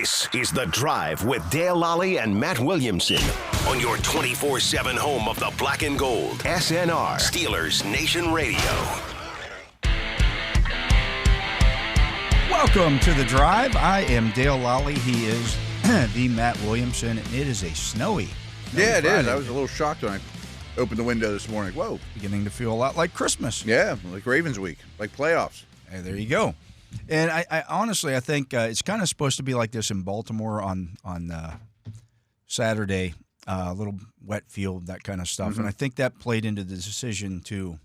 This is The Drive with Dale Lolley and Matt Williamson on your 24/7 home of the black and gold. SNR, Steelers Nation Radio. Welcome to The Drive. I am Dale Lolley. He is the Matt Williamson, and it is a snowy Yeah, it Friday. is. I was a little shocked when I opened the window this morning. Whoa. Beginning to feel a lot like Christmas. Yeah, like Ravens week, like playoffs. Hey, there you go. And I honestly, I think it's kind of supposed to be like this in Baltimore on Saturday, a little wet field, that kind of stuff. And I think that played into the decision to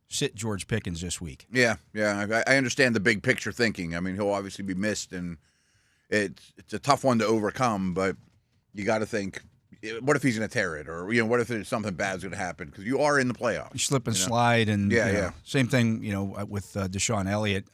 sit George Pickens this week. Yeah. I understand the big picture thinking. I mean, he'll obviously be missed, and it's a tough one to overcome, but you got to think, what if he's going to tear it? Or, what if there's something bad's going to happen? Because you are in the playoffs. You slip and slide. And Yeah. Same thing, with Deshaun Elliott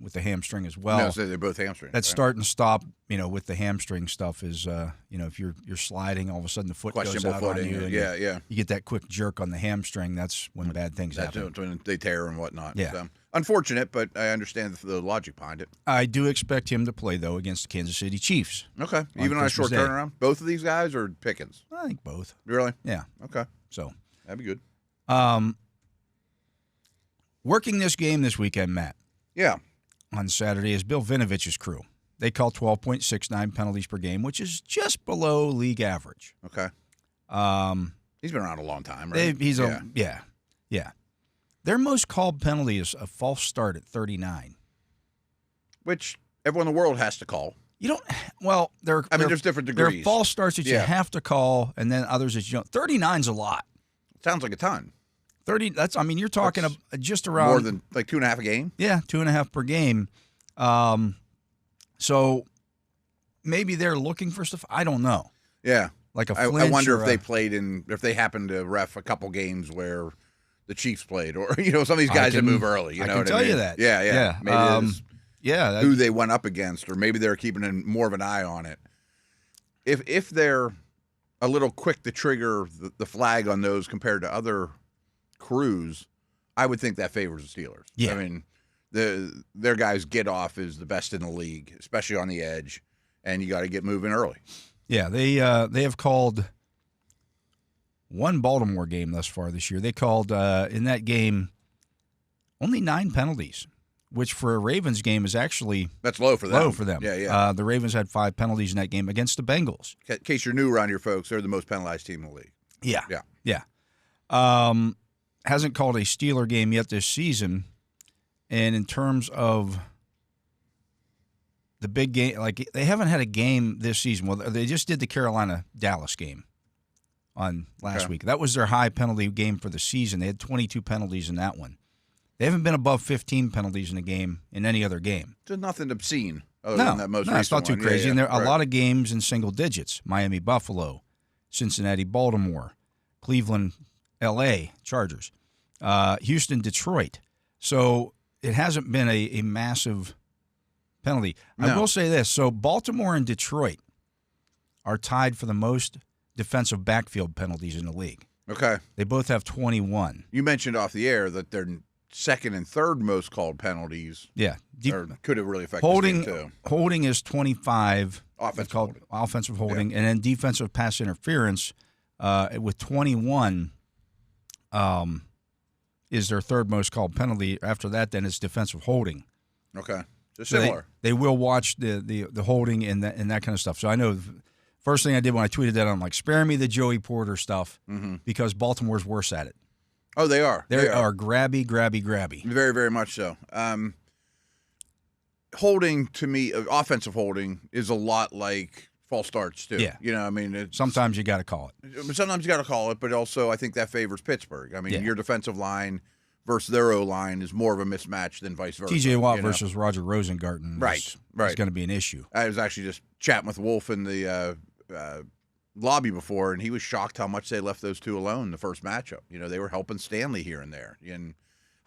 with the hamstring as well. No, so they're both hamstrings. That start and stop, with the hamstring stuff is, if you're sliding, all of a sudden the foot goes Questionable out footing. on you. And Yeah. You get that quick jerk on the hamstring. That's when bad things That's happen. when they tear and whatnot. Yeah. So, unfortunate, but I understand the logic behind it. I do expect him to play, though, against the Kansas City Chiefs. Okay. Even on a short Christmas Day. turnaround? Both of these guys or Pickens? I think both. Really? Yeah. Okay. So, That'd be good. working this game this weekend, Matt, Yeah. on Saturday is Bill Vinovich's crew. They call 12.69 penalties per game, which is just below league average. Okay. He's been around a long time, right? Yeah. Their most called penalty is a false start at 39. Which everyone in the world has to call. You don't. Well, there's different There degrees. are false starts that you Yeah. have to call, and then others that you don't. 39's a lot. Sounds like a ton. 30. You're talking just around More than like 2.5 a game? Yeah, 2.5 per game. So maybe they're looking for stuff. I don't know. Yeah. Like a I flinch. wonder or if they played if they happened to ref a couple games where the Chiefs played, or some of these guys that move early. I know can what tell I mean? you that. Yeah. Maybe it's yeah. who they went up against, or maybe they're keeping more of an eye on it. If they're a little quick to trigger the flag on those compared to other crews, I would think that favors the Steelers. Yeah. I mean, their guys' get off is the best in the league, especially on the edge, and you got to get moving early. Yeah, they have called one Baltimore game thus far this year. They called in that game only 9 penalties, which for a Ravens game is actually That's low for them. low for them. Yeah. The Ravens had 5 penalties in that game against the Bengals. In case you're new around here, folks, they're the most penalized team in the league. Yeah. Hasn't called a Steeler game yet this season, and in terms of the big game, like they haven't had a game this season. Well, they just did the Carolina-Dallas game on last week. That was their high penalty game for the season. They had 22 penalties in that one. They haven't been above 15 penalties in a game in any other game. There's nothing obscene other than that most No, recent it's not too one. crazy. Yeah, And there are right. a lot of games in single digits. Miami, Buffalo, Cincinnati, Baltimore, Cleveland, L.A., Chargers, Houston, Detroit. So it hasn't been a massive penalty. No. I will say this. So Baltimore and Detroit are tied for the most defensive backfield penalties in the league. Okay. They both have 21. You mentioned off the air that their second and third most called penalties Yeah. could have really affected this game, too. Holding is 25. Offensive called holding. offensive holding, and then defensive pass interference with 21 is their third most called penalty. After that, then it's defensive holding. Okay. So So similar. They will watch the holding and that kind of stuff. So I know first thing I did when I tweeted that, I'm like, spare me the Joey Porter stuff because Baltimore's worse at it. Oh, they are. They are grabby. Very, very much so. Holding, to me, offensive holding is a lot like false starts, too. Yeah. Sometimes you got to call it. Sometimes you got to call it, but also I think that favors Pittsburgh. I mean, Yeah. your defensive line versus their O-line is more of a mismatch than vice versa. TJ Watt you know? versus Roger Rosengarten Right. is going to be an issue. I was actually just chatting with Wolf in the lobby before, and he was shocked how much they left those two alone in the first matchup. They were helping Stanley here and there, and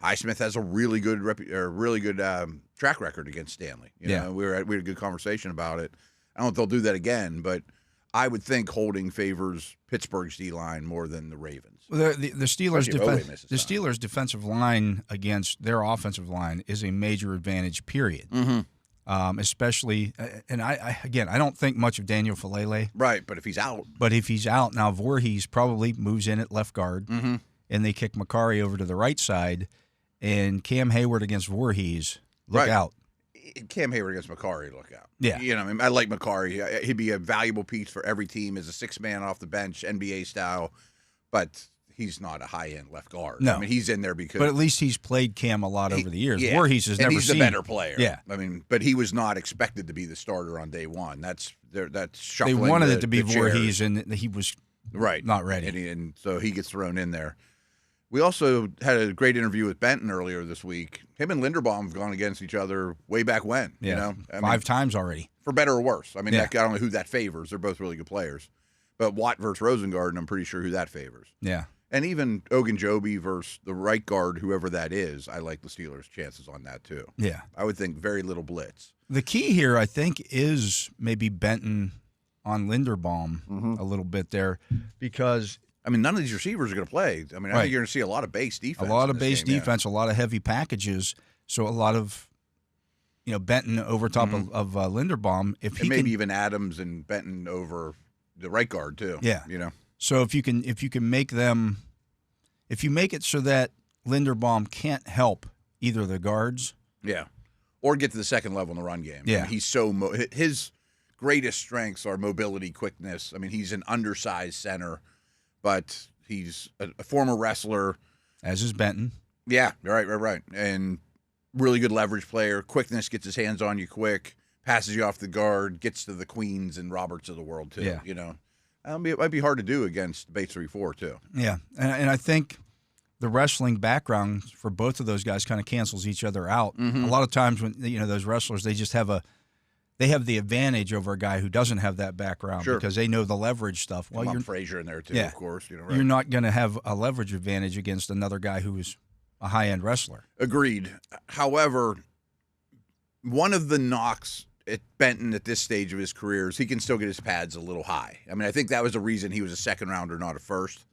Highsmith has a really good track record against Stanley. We had a good conversation about it. I don't know if they'll do that again, but I would think holding favors Pittsburgh's D-line more than the Ravens. The Steelers' Especially if Oweh misses the time. Steelers' defensive line against their offensive line is a major advantage. Period. especially. And I don't think much of Daniel Falele. Right, but if he's out. But if he's out, now Voorhees probably moves in at left guard, and they kick Macari over to the right side, and Cam Hayward against Voorhees. Look out. Cam Hayward against Macari, look out. Yeah. You know, I mean, I like Macari. He'd be a valuable piece for every team as a six-man off the bench, NBA style, but he's not a high-end left guard. No. I mean, he's in there because... But at least he's played Cam a lot over the years. Yeah. Voorhees has never he's seen... the better player. Yeah. I mean, but he was not expected to be the starter on day one. That's shuffling. They wanted it to be Voorhees, and he was not ready. And so he gets thrown in there. We also had a great interview with Benton earlier this week. Him and Linderbaum have gone against each other way back when. Yeah, you know? five times already. For better or worse. I mean, Yeah. I don't know who that favors. They're both really good players. But Watt versus Rosengarten, I'm pretty sure who that favors. Yeah. And even Ogunjobi versus the right guard, whoever that is, I like the Steelers' chances on that too. Yeah. I would think very little blitz. The key here, I think, is maybe Benton on Linderbaum a little bit there because – I mean, none of these receivers are going to play. I mean, I think you're going to see a lot of base defense. A lot of base defense, a lot of heavy packages. So a lot of, Benton over top of Linderbaum. Maybe even Adams and Benton over the right guard too. Yeah. So if you can make them, if you make it so that Linderbaum can't help either of the guards. Yeah. Or get to the second level in the run game. Yeah. I mean, he's so his greatest strengths are mobility, quickness. I mean, he's an undersized center. But he's a former wrestler. As is Benton. Yeah, right. And really good leverage player. Quickness, gets his hands on you quick, passes you off the guard, gets to the Queens and Roberts of the world, too. Yeah. It might be hard to do against base 3-4, too. Yeah, and I think the wrestling background for both of those guys kind of cancels each other out. A lot of times when, those wrestlers, they just have they have the advantage over a guy who doesn't have that background because they know the leverage stuff. Well, you're Frazier in there too, of course. Right. You're not going to have a leverage advantage against another guy who is a high-end wrestler. Agreed. However, one of the knocks at Benton at this stage of his career is he can still get his pads a little high. I mean, I think that was the reason he was a second rounder, not a first,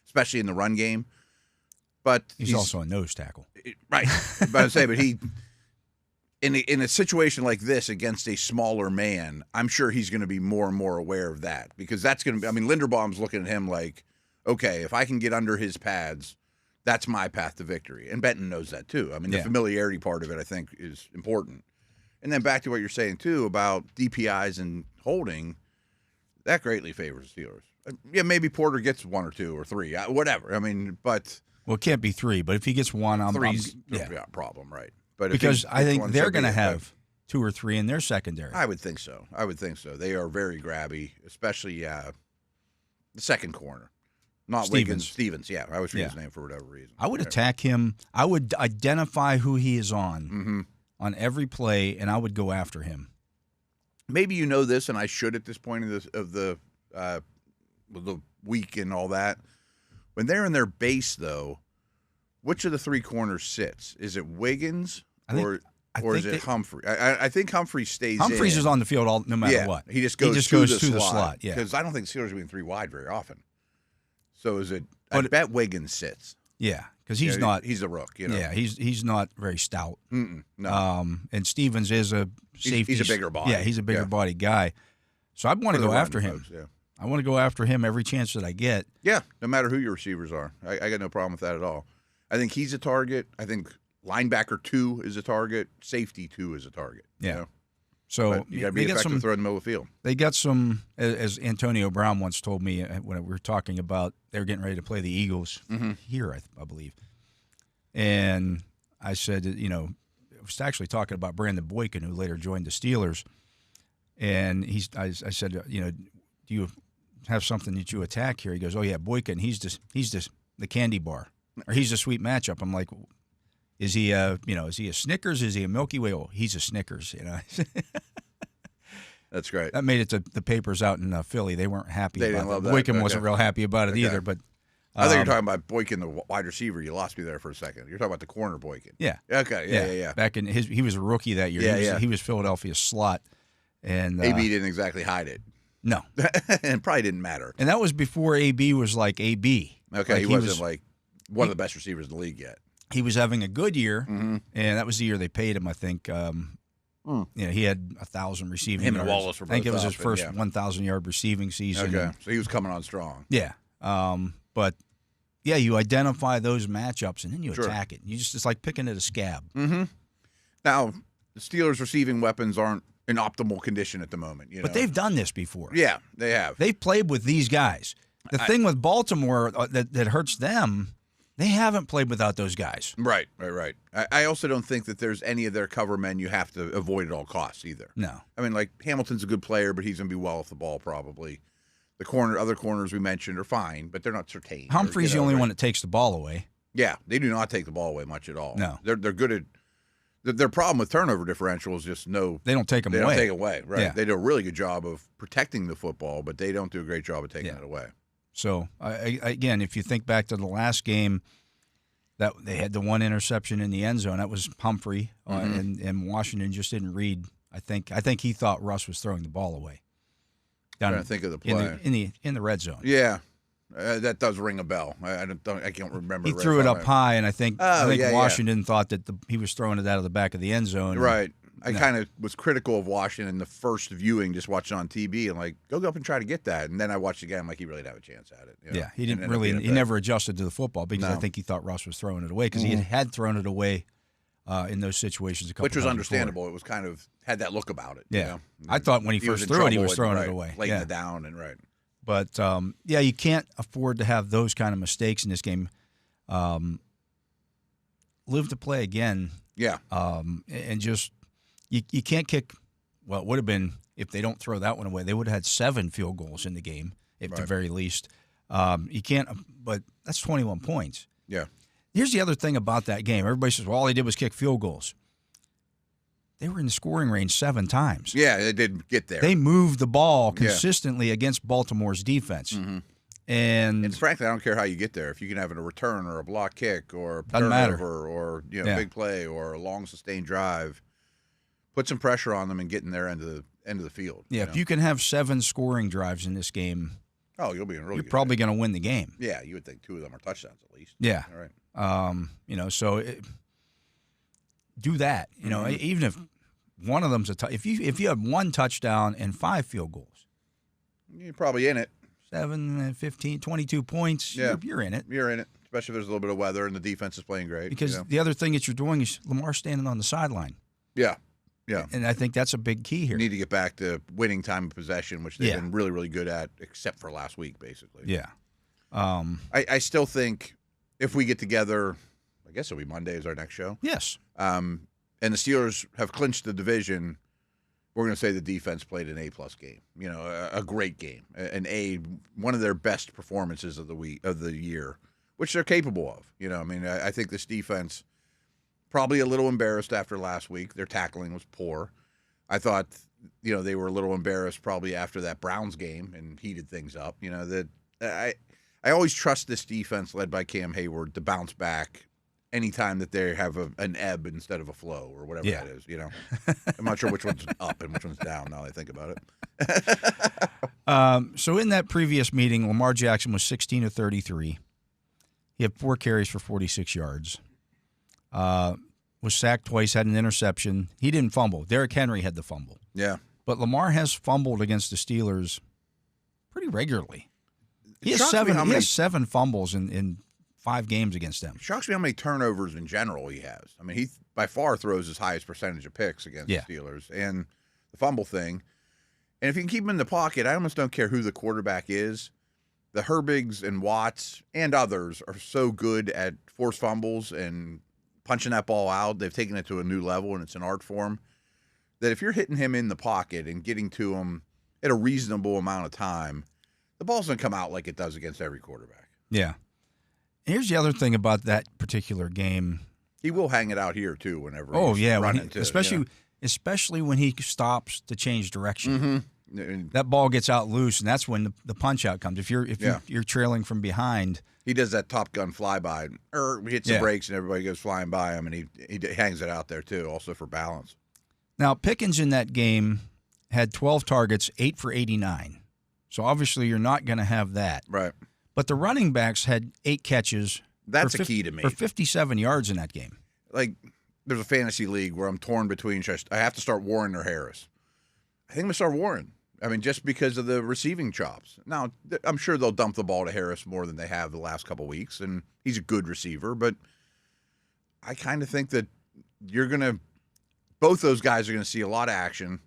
especially in the run game. But he's also a nose tackle, right? But he. In a situation like this against a smaller man, I'm sure he's going to be more and more aware of that because that's going to be – I mean, Linderbaum's looking at him like, okay, if I can get under his pads, that's my path to victory. And Benton knows that too. I mean, the familiarity part of it I think is important. And then back to what you're saying too about DPIs and holding, that greatly favors the Steelers. Yeah, maybe Porter gets one or two or three, whatever. I mean, but – well, it can't be three, but if he gets one, three's a problem, right? But because I think they're going to have two or three in their secondary. I would think so. They are very grabby, especially the second corner. Not Stevens. Yeah, I always forget his name for whatever reason. I would attack him. I would identify who he is on every play, and I would go after him. Maybe you know this, and I should at this point of the week and all that. When they're in their base, though, which of the three corners sits? Is it Wiggins or is it Humphrey? I think Humphrey stays Humphreys is on the field no matter what. He just goes to the slot. Yeah, because I don't think the Steelers are being three wide very often. So is it? I bet Wiggins sits. Yeah, because he's not. He's a rook. Yeah, he's not very stout. No. And Stevens is a safety. He's a bigger body. Yeah, he's a bigger body guy. So I want to go after him. Folks, I want to go after him every chance that I get. Yeah, no matter who your receivers are, I got no problem with that at all. I think he's a target. I think linebacker 2 is a target. Safety 2 is a target. Yeah. So but you got to be effective throwing the middle of the field. They got some, as Antonio Brown once told me when we were talking about they were getting ready to play the Eagles here, I believe. And I said, I was actually talking about Brandon Boykin, who later joined the Steelers. And I said, do you have something that you attack here? He goes, oh yeah, Boykin. He's just the candy bar. Or he's a sweet matchup. I'm like, is he a Snickers? Is he a Milky Way? Oh, he's a Snickers, That's great. That made it to the papers out in Philly. They weren't happy they about didn't love that. that. Boykin wasn't real happy about it either. But I think you're talking about Boykin, the wide receiver. You lost me there for a second. You're talking about the corner Boykin. Yeah. Okay. Yeah. Back in he was a rookie that year. He was Philadelphia's slot. And AB didn't exactly hide it. No. And it probably didn't matter. And that was before AB was like AB. Okay, like he wasn't like one of the best receivers in the league yet. He was having a good year, and that was the year they paid him, I think. He had 1,000 receiving Him yards. and Wallace were both I think it was his up, first and 1,000-yard receiving season. Okay, so he was coming on strong. Yeah. But, yeah, you identify those matchups, and then you Sure. attack it. It's like picking at a scab. Mm-hmm. Now, the Steelers' receiving weapons aren't in optimal condition at the moment. But they've done this before. Yeah, they have. They've played with these guys. The thing with Baltimore that hurts them, they haven't played without those guys. Right. I also don't think that there's any of their cover men you have to avoid at all costs either. No. I mean, like, Hamilton's a good player, but he's going to be well off the ball probably. The other corners we mentioned are fine, but they're not certain. Humphrey's the only one that takes the ball away. Yeah, they do not take the ball away much at all. No. They're good at their problem with turnover differential is just they don't take them away. They don't take it away, right? Yeah. They do a really good job of protecting the football, but they don't do a great job of taking it away. So, again, if you think back to the last game, that they had the one interception in the end zone. That was Humphrey, and Washington just didn't read. I think he thought Russ was throwing the ball away. I'm trying to think of the play in the red zone. Yeah, that does ring a bell. I can't remember. He threw it up high, and I think yeah, Washington thought that he was throwing it out of the back of the end zone. Right. I kind of was critical of Washington in the first viewing, just watching on TV, and like, go up and try to get that. And then I watched again, like, he really didn't have a chance at it. Yeah, he didn't really. He never adjusted to the football because I think he thought Russ was throwing it away because he had thrown it away in those situations a couple which was times understandable. before. It was kind of had that look about it. Yeah, you know? I thought when he first threw it, he was throwing it away, laying it down and right. But you can't afford to have those kind of mistakes in this game. Live to play again. Yeah, and just. You can't kick. Well, it would have been if they don't throw that one away. They would have had 7 field goals in the game, at the very least. You can't. But that's 21 points. Yeah. Here's the other thing about that game. Everybody says, "Well, all they did was kick field goals." They were in the scoring range 7 times. Yeah, they did get there. They moved the ball consistently against Baltimore's defense. Mm-hmm. And frankly, I don't care how you get there. If you can have a return or a block kick or a Doesn't matter. turnover or big play or a long sustained drive. Put some pressure on them and get in their end of the field. Yeah, if you can have 7 scoring drives in this game, you'll be in really. You're probably going to win the game. Yeah, you would think 2 of them are touchdowns at least. Yeah. All right. So do that. Even if one of them's if you have 1 touchdown and 5 field goals, you're probably in it. 7, 15, 22 points. Yeah, you're in it. You're in it, especially if there's a little bit of weather and the defense is playing great. Because the other thing that you're doing is Lamar standing on the sideline. Yeah. Yeah. And I think that's a big key here. You need to get back to winning time of possession, which they've been really, really good at, except for last week, basically. Yeah. I still think if we get together, I guess it'll be Monday is our next show. Yes. And the Steelers have clinched the division, we're going to say the defense played an A-plus game. A great game, one of their best performances of the year, which they're capable of. I think this defense. Probably a little embarrassed after last week. Their tackling was poor. I thought, they were a little embarrassed probably after that Browns game and heated things up. I always trust this defense led by Cam Hayward to bounce back anytime that they have an ebb instead of a flow or whatever that is. I'm not sure which one's up and which one's down now that I think about it. So in that previous meeting, Lamar Jackson was 16 of 33. He had 4 carries for 46 yards. Was sacked twice, had an interception. He didn't fumble. Derrick Henry had the fumble. Yeah. But Lamar has fumbled against the Steelers pretty regularly. He has 7 fumbles in 5 games against them. It shocks me how many turnovers in general he has. I mean, he by far throws his highest percentage of picks against the Steelers. And the fumble thing. And if you can keep him in the pocket, I almost don't care who the quarterback is. The Herbigs and Watts and others are so good at forced fumbles and punching that ball out. They've taken it to a new level, and it's an art form. That if you're hitting him in the pocket and getting to him at a reasonable amount of time, the ball's going to come out like it does against every quarterback. Yeah. Here's the other thing about that particular game. He will hang it out here, too, whenever especially when he stops to change direction. Mm-hmm. That ball gets out loose, and that's when the punch-out comes. If you're trailing from behind. He does that Top Gun flyby, or he hits the brakes and everybody goes flying by him, and he hangs it out there too, also for balance. Now, Pickens in that game had 12 targets, 8 for 89. So obviously you're not going to have that. Right. But the running backs had 8 catches. That's a key to me. For 57 yards in that game. Like, there's a fantasy league where I'm torn between I have to start Warren or Harris. I think I'm going to start Warren. I mean, just because of the receiving chops. Now, I'm sure they'll dump the ball to Harris more than they have the last couple of weeks, and he's a good receiver, but I kind of think that both those guys are going to see a lot of action,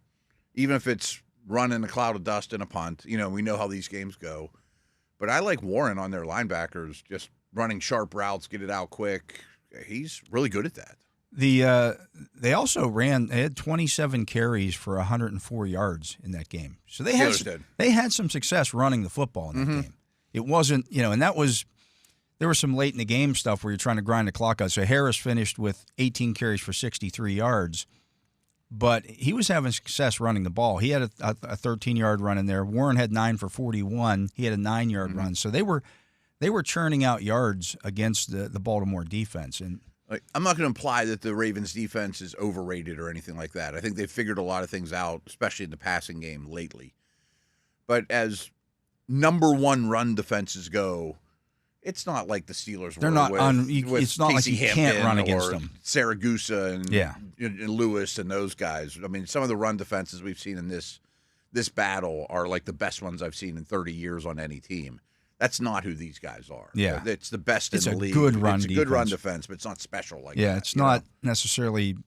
even if it's running a cloud of dust and a punt. You know, we know how these games go. But I like Warren on their linebackers, just running sharp routes, get it out quick. He's really good at that. They also they had 27 carries for 104 yards in that game. So they had some success running the football in that game. It wasn't, and there was some late in the game stuff where you're trying to grind the clock out. So Harris finished with 18 carries for 63 yards, but he was having success running the ball. He had a 13-yard run in there. Warren had 9 for 41. He had a 9-yard run. So they were churning out yards against the Baltimore defense. And I'm not going to imply that the Ravens defense is overrated or anything like that. I think they've figured a lot of things out, especially in the passing game lately. But as number one run defenses go, it's not like the Steelers They're were not with it's not Casey like you Hampton can't run against or them. Saragusa and Lewis and those guys. I mean, some of the run defenses we've seen in this battle are like the best ones I've seen in 30 years on any team. That's not who these guys are. Yeah. It's the best in the league. It's a good run defense. defense. Good run defense, but it's not special like that. Yeah, it's not necessarily,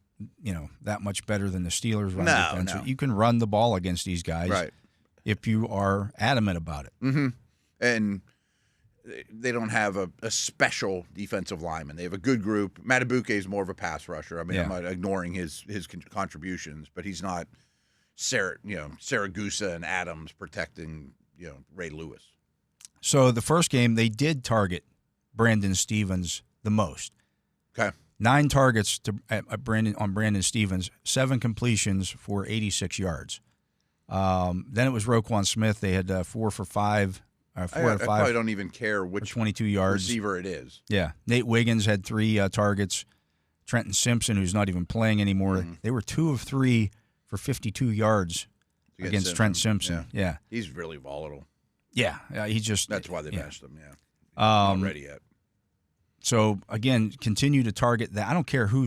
that much better than the Steelers run defense. No. You can run the ball against these guys if you are adamant about it. Mm-hmm. And they don't have a special defensive lineman. They have a good group. Matabuke is more of a pass rusher. I mean, I'm not ignoring his contributions, but he's not Saragusa and Adams protecting, Ray Lewis. So the first game, they did target Brandon Stevens the most. Okay. 9 targets on Brandon Stevens, 7 completions for 86 yards. Then it was Roquan Smith. They had 4 for 5. 4 out of 5. I probably don't even care which 22 yards receiver it is. Yeah. Nate Wiggins had 3 targets. Trenton Simpson, who's not even playing anymore, they were 2 of 3 for 52 yards against Trent Simpson. Yeah. He's really volatile. Yeah, that's why they benched him. Yeah, not ready yet. So again, continue to target that. I don't care who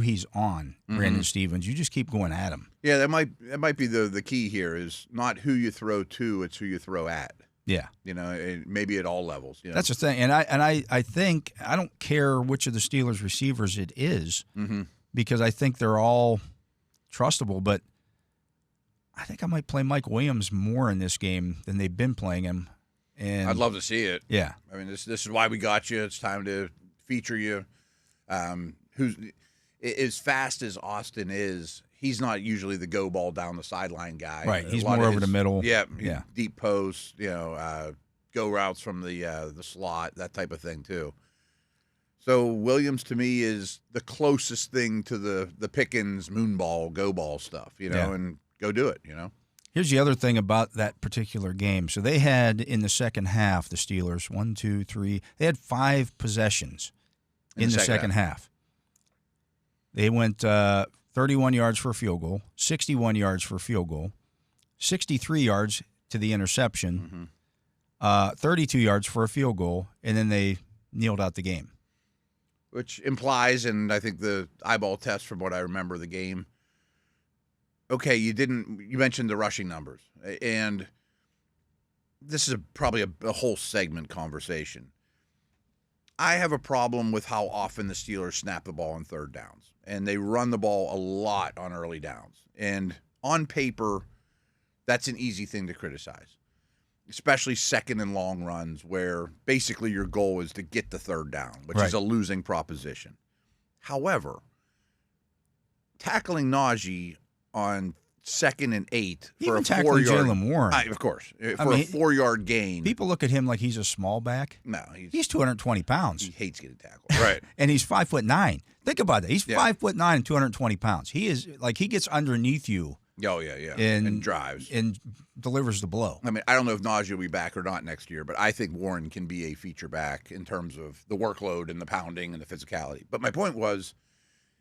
he's on, Brandon Stevens. You just keep going at him. Yeah, that might be the key here is not who you throw to, it's who you throw at. Yeah, maybe at all levels. That's the thing, and I think I don't care which of the Steelers receivers it is because I think they're all trustable, but I think I might play Mike Williams more in this game than they've been playing him. And I'd love to see it. Yeah. I mean, this is why we got you. It's time to feature you. Who's as fast as Austin is, he's not usually the go ball down the sideline guy. Right. He's more over the middle. Yeah. Deep posts, go routes from the slot, that type of thing too. So Williams to me is the closest thing to the Pickens moonball, go ball stuff, and go do it, Here's the other thing about that particular game. So they had in the second half, the Steelers, 1, 2, 3, they had 5 possessions in the second half. They went 31 yards for a field goal, 61 yards for a field goal, 63 yards to the interception, 32 yards for a field goal, and then they kneeled out the game. Which implies, and I think the eyeball test from what I remember of the game, okay, you mentioned the rushing numbers, and this is probably a whole segment conversation. I have a problem with how often the Steelers snap the ball on third downs, and they run the ball a lot on early downs. And on paper, that's an easy thing to criticize, especially second and long runs where basically your goal is to get the third down, which is a losing proposition. However, tackling Najee on 2nd and 8 for a 4-yard Jaylen Warren, of course, a 4-yard gain. People look at him like he's a small back. No, he's 220 pounds. He hates getting tackled, right? And he's 5'9". Think about that. He's 5'9" and 220 pounds. He is like he gets underneath you. Oh yeah, and drives and delivers the blow. I mean, I don't know if Najee will be back or not next year, but I think Warren can be a feature back in terms of the workload and the pounding and the physicality. But my point was,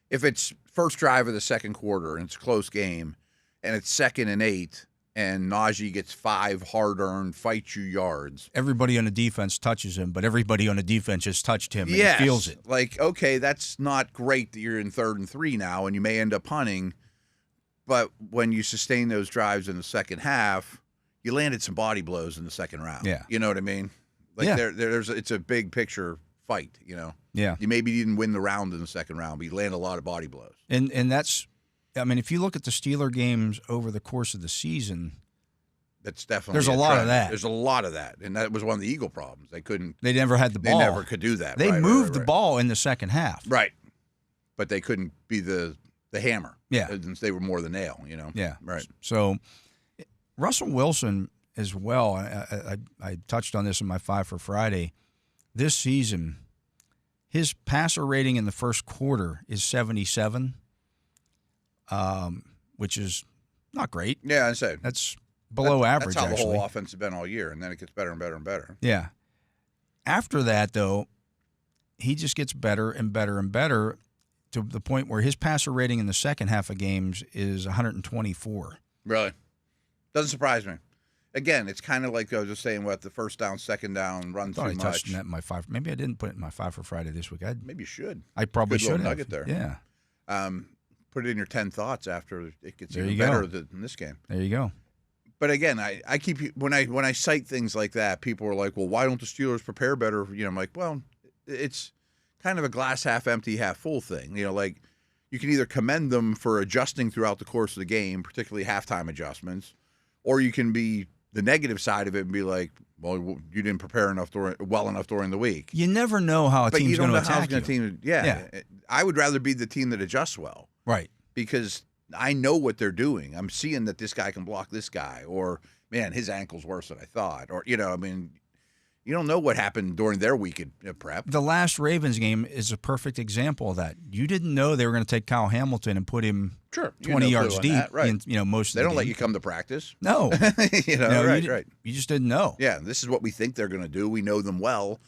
if it's first drive of the second quarter and it's a close game, and it's 2nd and 8, and Najee gets 5 hard-earned fight you yards. Everybody on the defense touches him, but everybody on the defense has touched him and Yes, he feels it. Like, okay, that's not great that you're in 3rd and 3 now, and you may end up punting. But when you sustain those drives in the second half, you landed some body blows in the second round. Yeah. You know what I mean? Like Yeah. It's a big picture fight, you know? Yeah. You maybe didn't win the round in the second round, but you land a lot of body blows. And that's, I mean, if you look at the Steeler games over the course of the season, That's definitely there's a lot of trend. that. There's a lot of that. And that was one of the Eagle problems. They never had the ball. They never could do that. They Right, moved right, the right. ball in the second half. Right. But they couldn't be the hammer. Yeah. They were more the nail, you know? Yeah. Right. So Russell Wilson as well, I touched on this in my 5 for Friday. This season, his passer rating in the first quarter is 77, which is not great. Yeah, I say. That's below average, That's how actually. the whole offense has been all year, and then it gets better and better and better. Yeah. After that, though, he just gets better and better and better to the point where his passer rating in the second half of games is 124. Really? Doesn't surprise me. Again, it's kind of like I was just saying, the first down, second down, run I thought too I touched much. that in my 5. Maybe I didn't put it in my 5 for Friday this week. Maybe you should. I probably Good little should have. nugget there. Yeah. Put it in your 10 thoughts after it gets There even you go. better than this game. There you go. But again, I keep when I cite things like that, people are like, "Well, why don't the Steelers prepare better?" You know, I'm like, "Well, it's kind of a glass half empty, half full thing." You know, like you can either commend them for adjusting throughout the course of the game, particularly halftime adjustments, or you can be the negative side of it and be like, "Well, you didn't prepare well enough during the week." You never know how a But team's you don't going know to how attack it's going you. to team. Yeah, I would rather be the team that adjusts well. Right. Because I know what they're doing. I'm seeing that this guy can block this guy, or man, his ankle's worse than I thought, or you mean, you don't know what happened during their week at prep. The last Ravens game is a perfect example of that. You didn't know they were going to take Kyle Hamilton and put him 20 yards deep. Right. In, most of They the don't let game. you come to practice. No. No, right. You just didn't know. Yeah, this is what we think they're going to do. We know them well,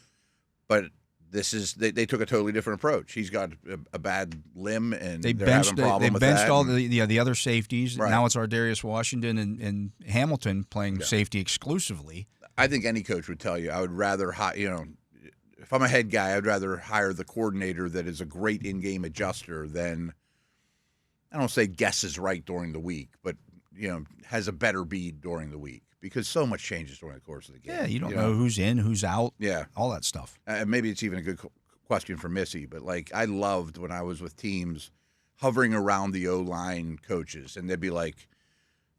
but this is they took a totally different approach. He's got a bad limb, and They they're benched, having a problem they with benched that. all the other safeties. Right. Now it's Ardarius Washington and Hamilton playing safety exclusively. I think any coach would tell you, I would rather if I'm a head guy, I'd rather hire the coordinator that is a great in-game adjuster than, I don't say guesses right during the week, but has a better bead during the week, because so much changes during the course of the game. Yeah, you don't know who's in, who's out. Yeah, all that stuff. Maybe it's even a good question for Missy, but like I loved when I was with teams hovering around the O-line coaches, and they'd be like,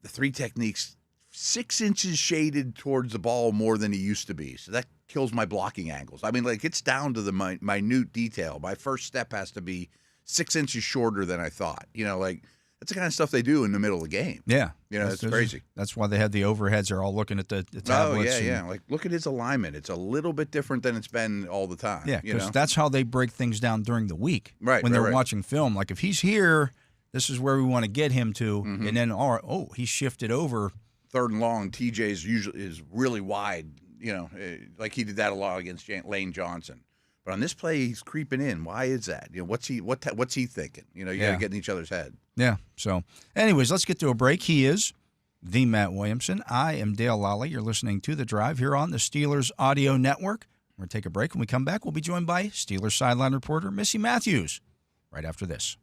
the 3 techniques, 6 inches shaded towards the ball more than he used to be. So that kills my blocking angles. I mean, like it's down to the minute detail. My first step has to be 6 inches shorter than I thought. Like that's the kind of stuff they do in the middle of the game. Yeah. It's crazy. That's why they had the overheads. They're all looking at the tablets. Oh, yeah. Like, look at his alignment. It's a little bit different than it's been all the time. Yeah, because that's how they break things down during the week. Right. When they're right. watching film. Like, if he's here, this is where we want to get him to. Mm-hmm. And then, he shifted over. 3rd and long, TJ is really wide, like he did that a lot against Lane Johnson. But on this play, he's creeping in. Why is that? What's he thinking? You got to get in each other's head. Yeah. So, anyways, let's get to a break. He is the Matt Williamson. I am Dale Lolley. You're listening to The Drive here on the Steelers Audio Network. We're going to take a break. When we come back, we'll be joined by Steelers sideline reporter Missy Matthews right after this.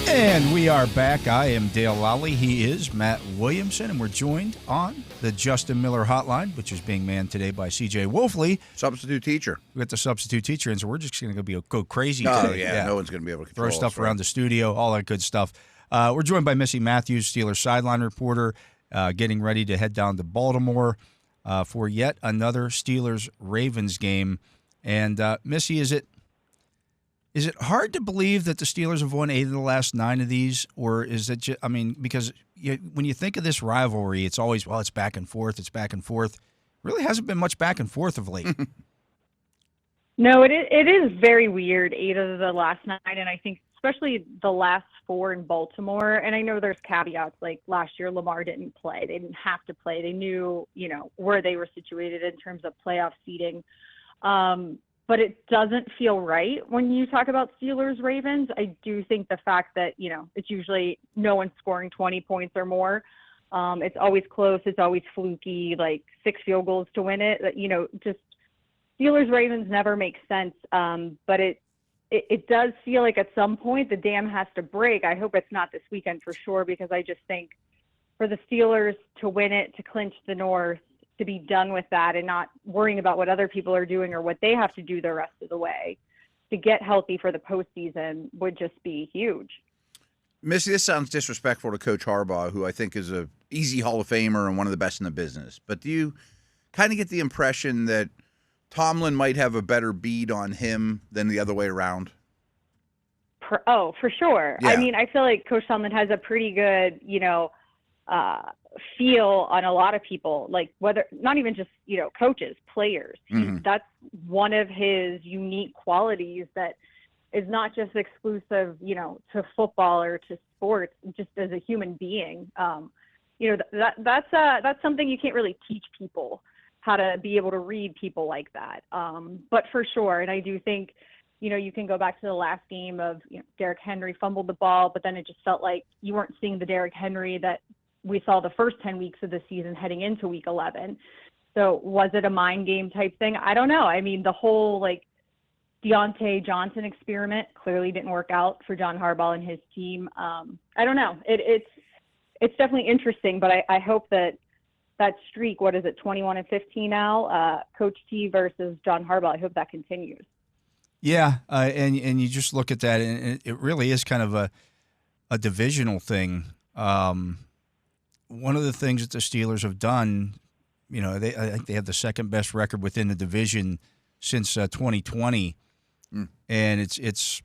And we are back. I am Dale Lolley. He is Matt Williamson, and we're joined on the Justin Miller hotline, which is being manned today by C.J. Wolfley. Substitute teacher. We got the substitute teacher in, so we're just going to go crazy Oh, today. yeah. No one's going to be able to control throw stuff us, right? around the studio, all that good stuff. We're joined by Missy Matthews, Steelers sideline reporter, getting ready to head down to Baltimore for yet another Steelers-Ravens game. And, Missy, is it hard to believe that the Steelers have won 8 of the last 9 of these, or is it just, because when you think of this rivalry, it's always, it's back and forth, Really hasn't been much back and forth of late. No, it is very weird, 8 of the last 9, and I think especially the last 4 in Baltimore. And I know there's caveats, like last year Lamar didn't play. They didn't have to play. They knew, where they were situated in terms of playoff seeding. but it doesn't feel right when you talk about Steelers-Ravens. I do think the fact that, it's usually no one scoring 20 points or more. It's always close. It's always fluky, like 6 field goals to win it. Just Steelers-Ravens never makes sense. But it does feel like at some point the dam has to break. I hope it's not this weekend for sure, because I just think for the Steelers to win it, to clinch the North, to be done with that and not worrying about what other people are doing or what they have to do the rest of the way, to get healthy for the postseason would just be huge. Missy, this sounds disrespectful to Coach Harbaugh, who I think is a easy Hall of Famer and one of the best in the business. But do you kind of get the impression that Tomlin might have a better bead on him than the other way around? For sure. Yeah. I mean, I feel like Coach Tomlin has a pretty good, feel on a lot of people, like whether not even just, coaches, players. Mm-hmm. That's one of his unique qualities that is not just exclusive, to football or to sports, just as a human being. That's something you can't really teach people, how to be able to read people like that. But for sure. And I do think, you can go back to the last game of, Derrick Henry fumbled the ball, but then it just felt like you weren't seeing the Derrick Henry that we saw the first 10 weeks of the season heading into week 11. So was it a mind game type thing? I don't know. I mean, the whole Deontay Johnson experiment clearly didn't work out for John Harbaugh and his team. I don't know. It's definitely interesting, but I hope that streak, what is it, 21-15 now, Coach T versus John Harbaugh, I hope that continues. Yeah, and you just look at that, and it really is kind of a divisional thing. One of the things that the Steelers have done, I think they have the second best record within the division since 2020, and it's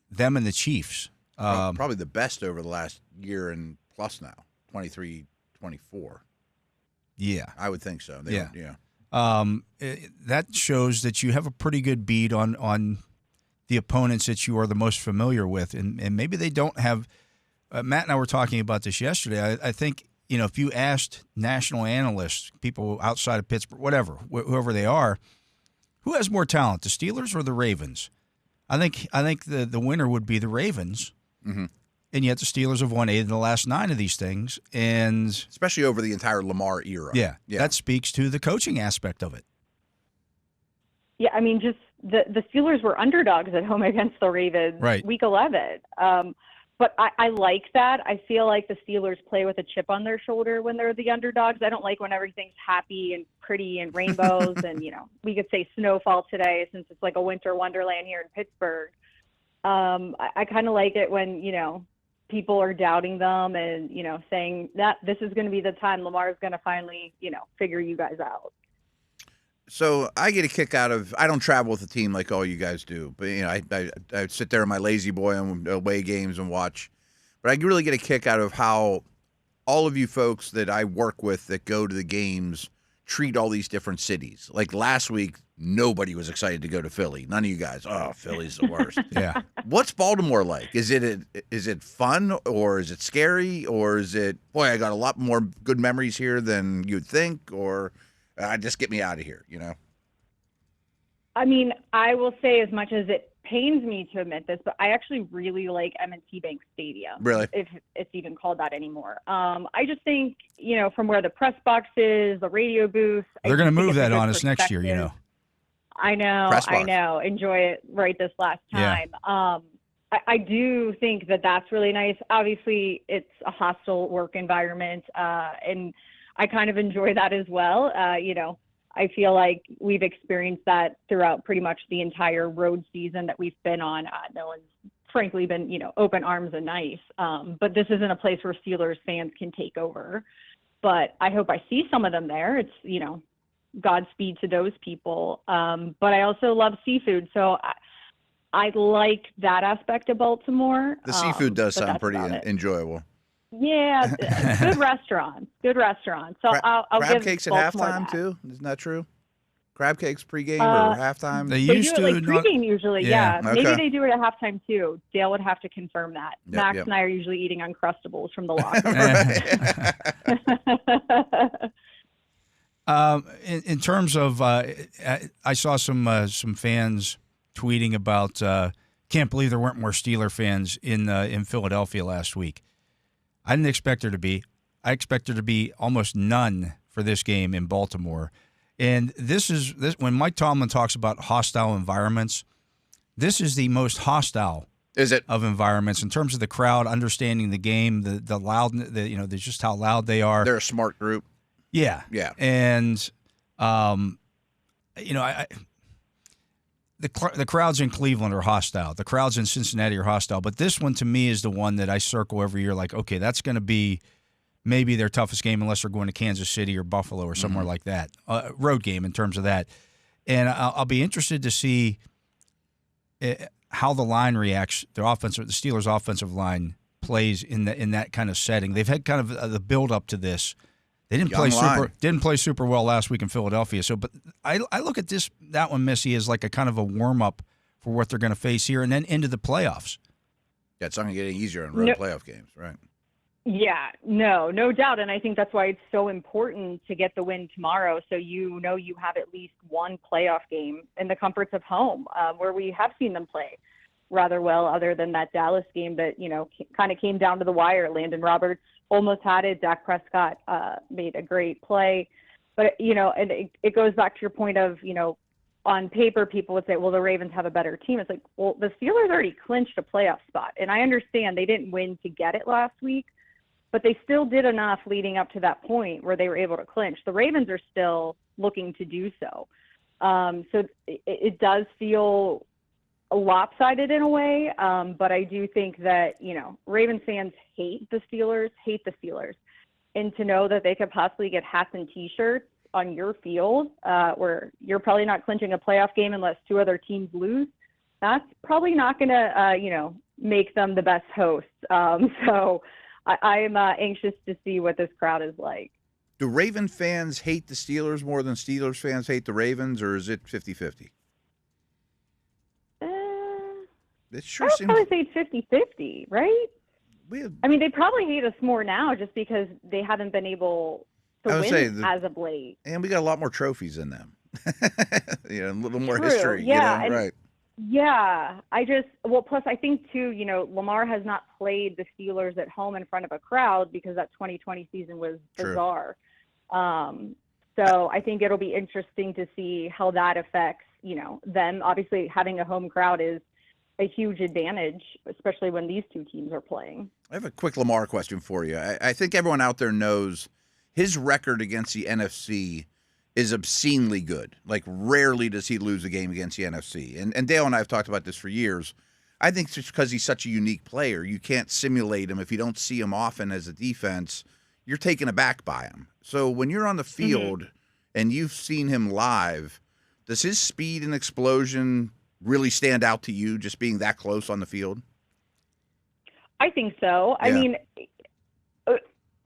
them and the Chiefs. Probably the best over the last year and plus now, 23-24. Yeah, I would think so. Yeah. That shows that you have a pretty good bead on the opponents that you are the most familiar with, and maybe they don't have. Matt and I were talking about this yesterday. I think if you asked national analysts, people outside of Pittsburgh, whatever, whoever they are, who has more talent, the Steelers or the Ravens? I think the winner would be the Ravens. Mm-hmm. And yet the Steelers have won 8 of the last 9 of these things, and especially over the entire Lamar era. Yeah, that speaks to the coaching aspect of it. Yeah, I mean, just the Steelers were underdogs at home against the Ravens, right. Week 11. But I like that. I feel like the Steelers play with a chip on their shoulder when they're the underdogs. I don't like when everything's happy and pretty and rainbows and, we could say snowfall today since it's like a winter wonderland here in Pittsburgh. I kind of like it when, people are doubting them and, saying that this is going to be the time Lamar's going to finally, figure you guys out. So I get a kick out of, I don't travel with the team like all you guys do, but I sit there in my lazy boy on away games and watch. But I really get a kick out of how all of you folks that I work with that go to the games treat all these different cities. Like last week, nobody was excited to go to Philly. None of you guys. Oh, Philly's the worst. Yeah. What's Baltimore like? Is it fun, or is it scary, or is it, boy, I got a lot more good memories here than you'd think, or just get me out of here, I mean, I will say, as much as it pains me to admit this, but I actually really like M&T Bank Stadium. Really? If it's even called that anymore. I just think, from where the press box is, the radio booth. They're going to move that on us next year, I know. Enjoy it right this last time. Yeah. I do think that that's really nice. Obviously, it's a hostile work environment, and I kind of enjoy that as well. I feel like we've experienced that throughout pretty much the entire road season that we've been on. No one's frankly been, open arms and nice. But this isn't a place where Steelers fans can take over. But I hope I see some of them there. It's, Godspeed to those people. But I also love seafood. So I like that aspect of Baltimore. The seafood does sound pretty enjoyable. Yeah, good restaurant. So I'll crab give cakes at Baltimore halftime that. too. Isn't that true? Crab cakes pregame or halftime? They They used do it to. like pregame usually. Yeah. Okay. Maybe they do it at halftime too. Dale would have to confirm that. Yep, Max yep. and I are usually eating Uncrustables from the locker In terms of, I saw some fans tweeting about can't believe there weren't more Steeler fans in Philadelphia last week. I didn't expect there to be. I expect there to be almost none for this game in Baltimore. And this when Mike Tomlin talks about hostile environments, this is the most hostile of environments in terms of the crowd understanding the game, the loud, just how loud they are. They're a smart group. Yeah. Yeah. And, the crowds in Cleveland are hostile. The crowds in Cincinnati are hostile. But this one, to me, is the one that I circle every year like, okay, that's going to be maybe their toughest game unless they're going to Kansas City or Buffalo or somewhere like that. Road game in terms of that. And I'll be interested to see how the line reacts. The Steelers' offensive line plays in that kind of setting. They've had kind of the build up to this. They didn't play super well last week in Philadelphia. So, but I look at that one, Missy, as like a kind of a warm up for what they're going to face here, and then into the playoffs. Yeah, it's not going to get any easier in road playoff games, right? Yeah, no doubt. And I think that's why it's so important to get the win tomorrow. So you have at least one playoff game in the comforts of home, where we have seen them play rather well, other than that Dallas game that, kind of came down to the wire. Landon Roberts almost had it. Dak Prescott made a great play. But, and it goes back to your point of, on paper, people would say, well, the Ravens have a better team. It's like, well, the Steelers already clinched a playoff spot. And I understand they didn't win to get it last week, but they still did enough leading up to that point where they were able to clinch. The Ravens are still looking to do so. So it does feel lopsided in a way, but I do think that, Ravens fans hate the Steelers. And to know that they could possibly get hats and T-shirts on your field where you're probably not clinching a playoff game unless two other teams lose, that's probably not going to, make them the best hosts. So I'm anxious to see what this crowd is like. Do Raven fans hate the Steelers more than Steelers fans hate the Ravens, or is it 50-50? It sure seems. I would probably say it's 50-50, right? They probably hate us more now just because they haven't been able to win as of late. And we got a lot more trophies in them. A little more True. history. Yeah, right. Yeah, plus I think too, Lamar has not played the Steelers at home in front of a crowd because that 2020 season was bizarre. So I think it'll be interesting to see how that affects, them. Obviously having a home crowd is a huge advantage, especially when these two teams are playing. I have a quick Lamar question for you. I think everyone out there knows his record against the NFC is obscenely good. Like, rarely does he lose a game against the NFC. And Dale and I have talked about this for years. I think it's just because he's such a unique player. You can't simulate him. If you don't see him often as a defense, you're taken aback by him. So when you're on the field and you've seen him live, does his speed and explosion really stand out to you just being that close on the field? I think so. Yeah. I mean,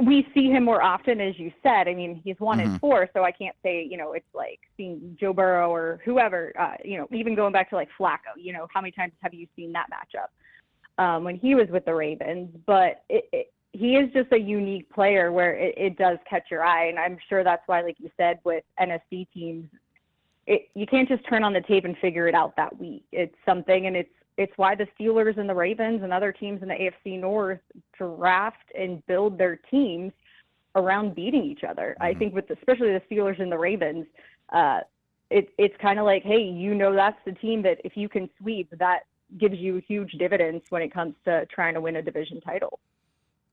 we see him more often, as you said. I mean, he's 1-4, so I can't say, it's like seeing Joe Burrow or whoever, even going back to like Flacco, how many times have you seen that matchup when he was with the Ravens? But he is just a unique player where it does catch your eye. And I'm sure that's why, like you said, with NFC teams, you can't just turn on the tape and figure it out that week. It's something, and it's why the Steelers and the Ravens and other teams in the AFC North draft and build their teams around beating each other. I think especially the Steelers and the Ravens, it's kind of like, hey, that's the team that if you can sweep, that gives you huge dividends when it comes to trying to win a division title.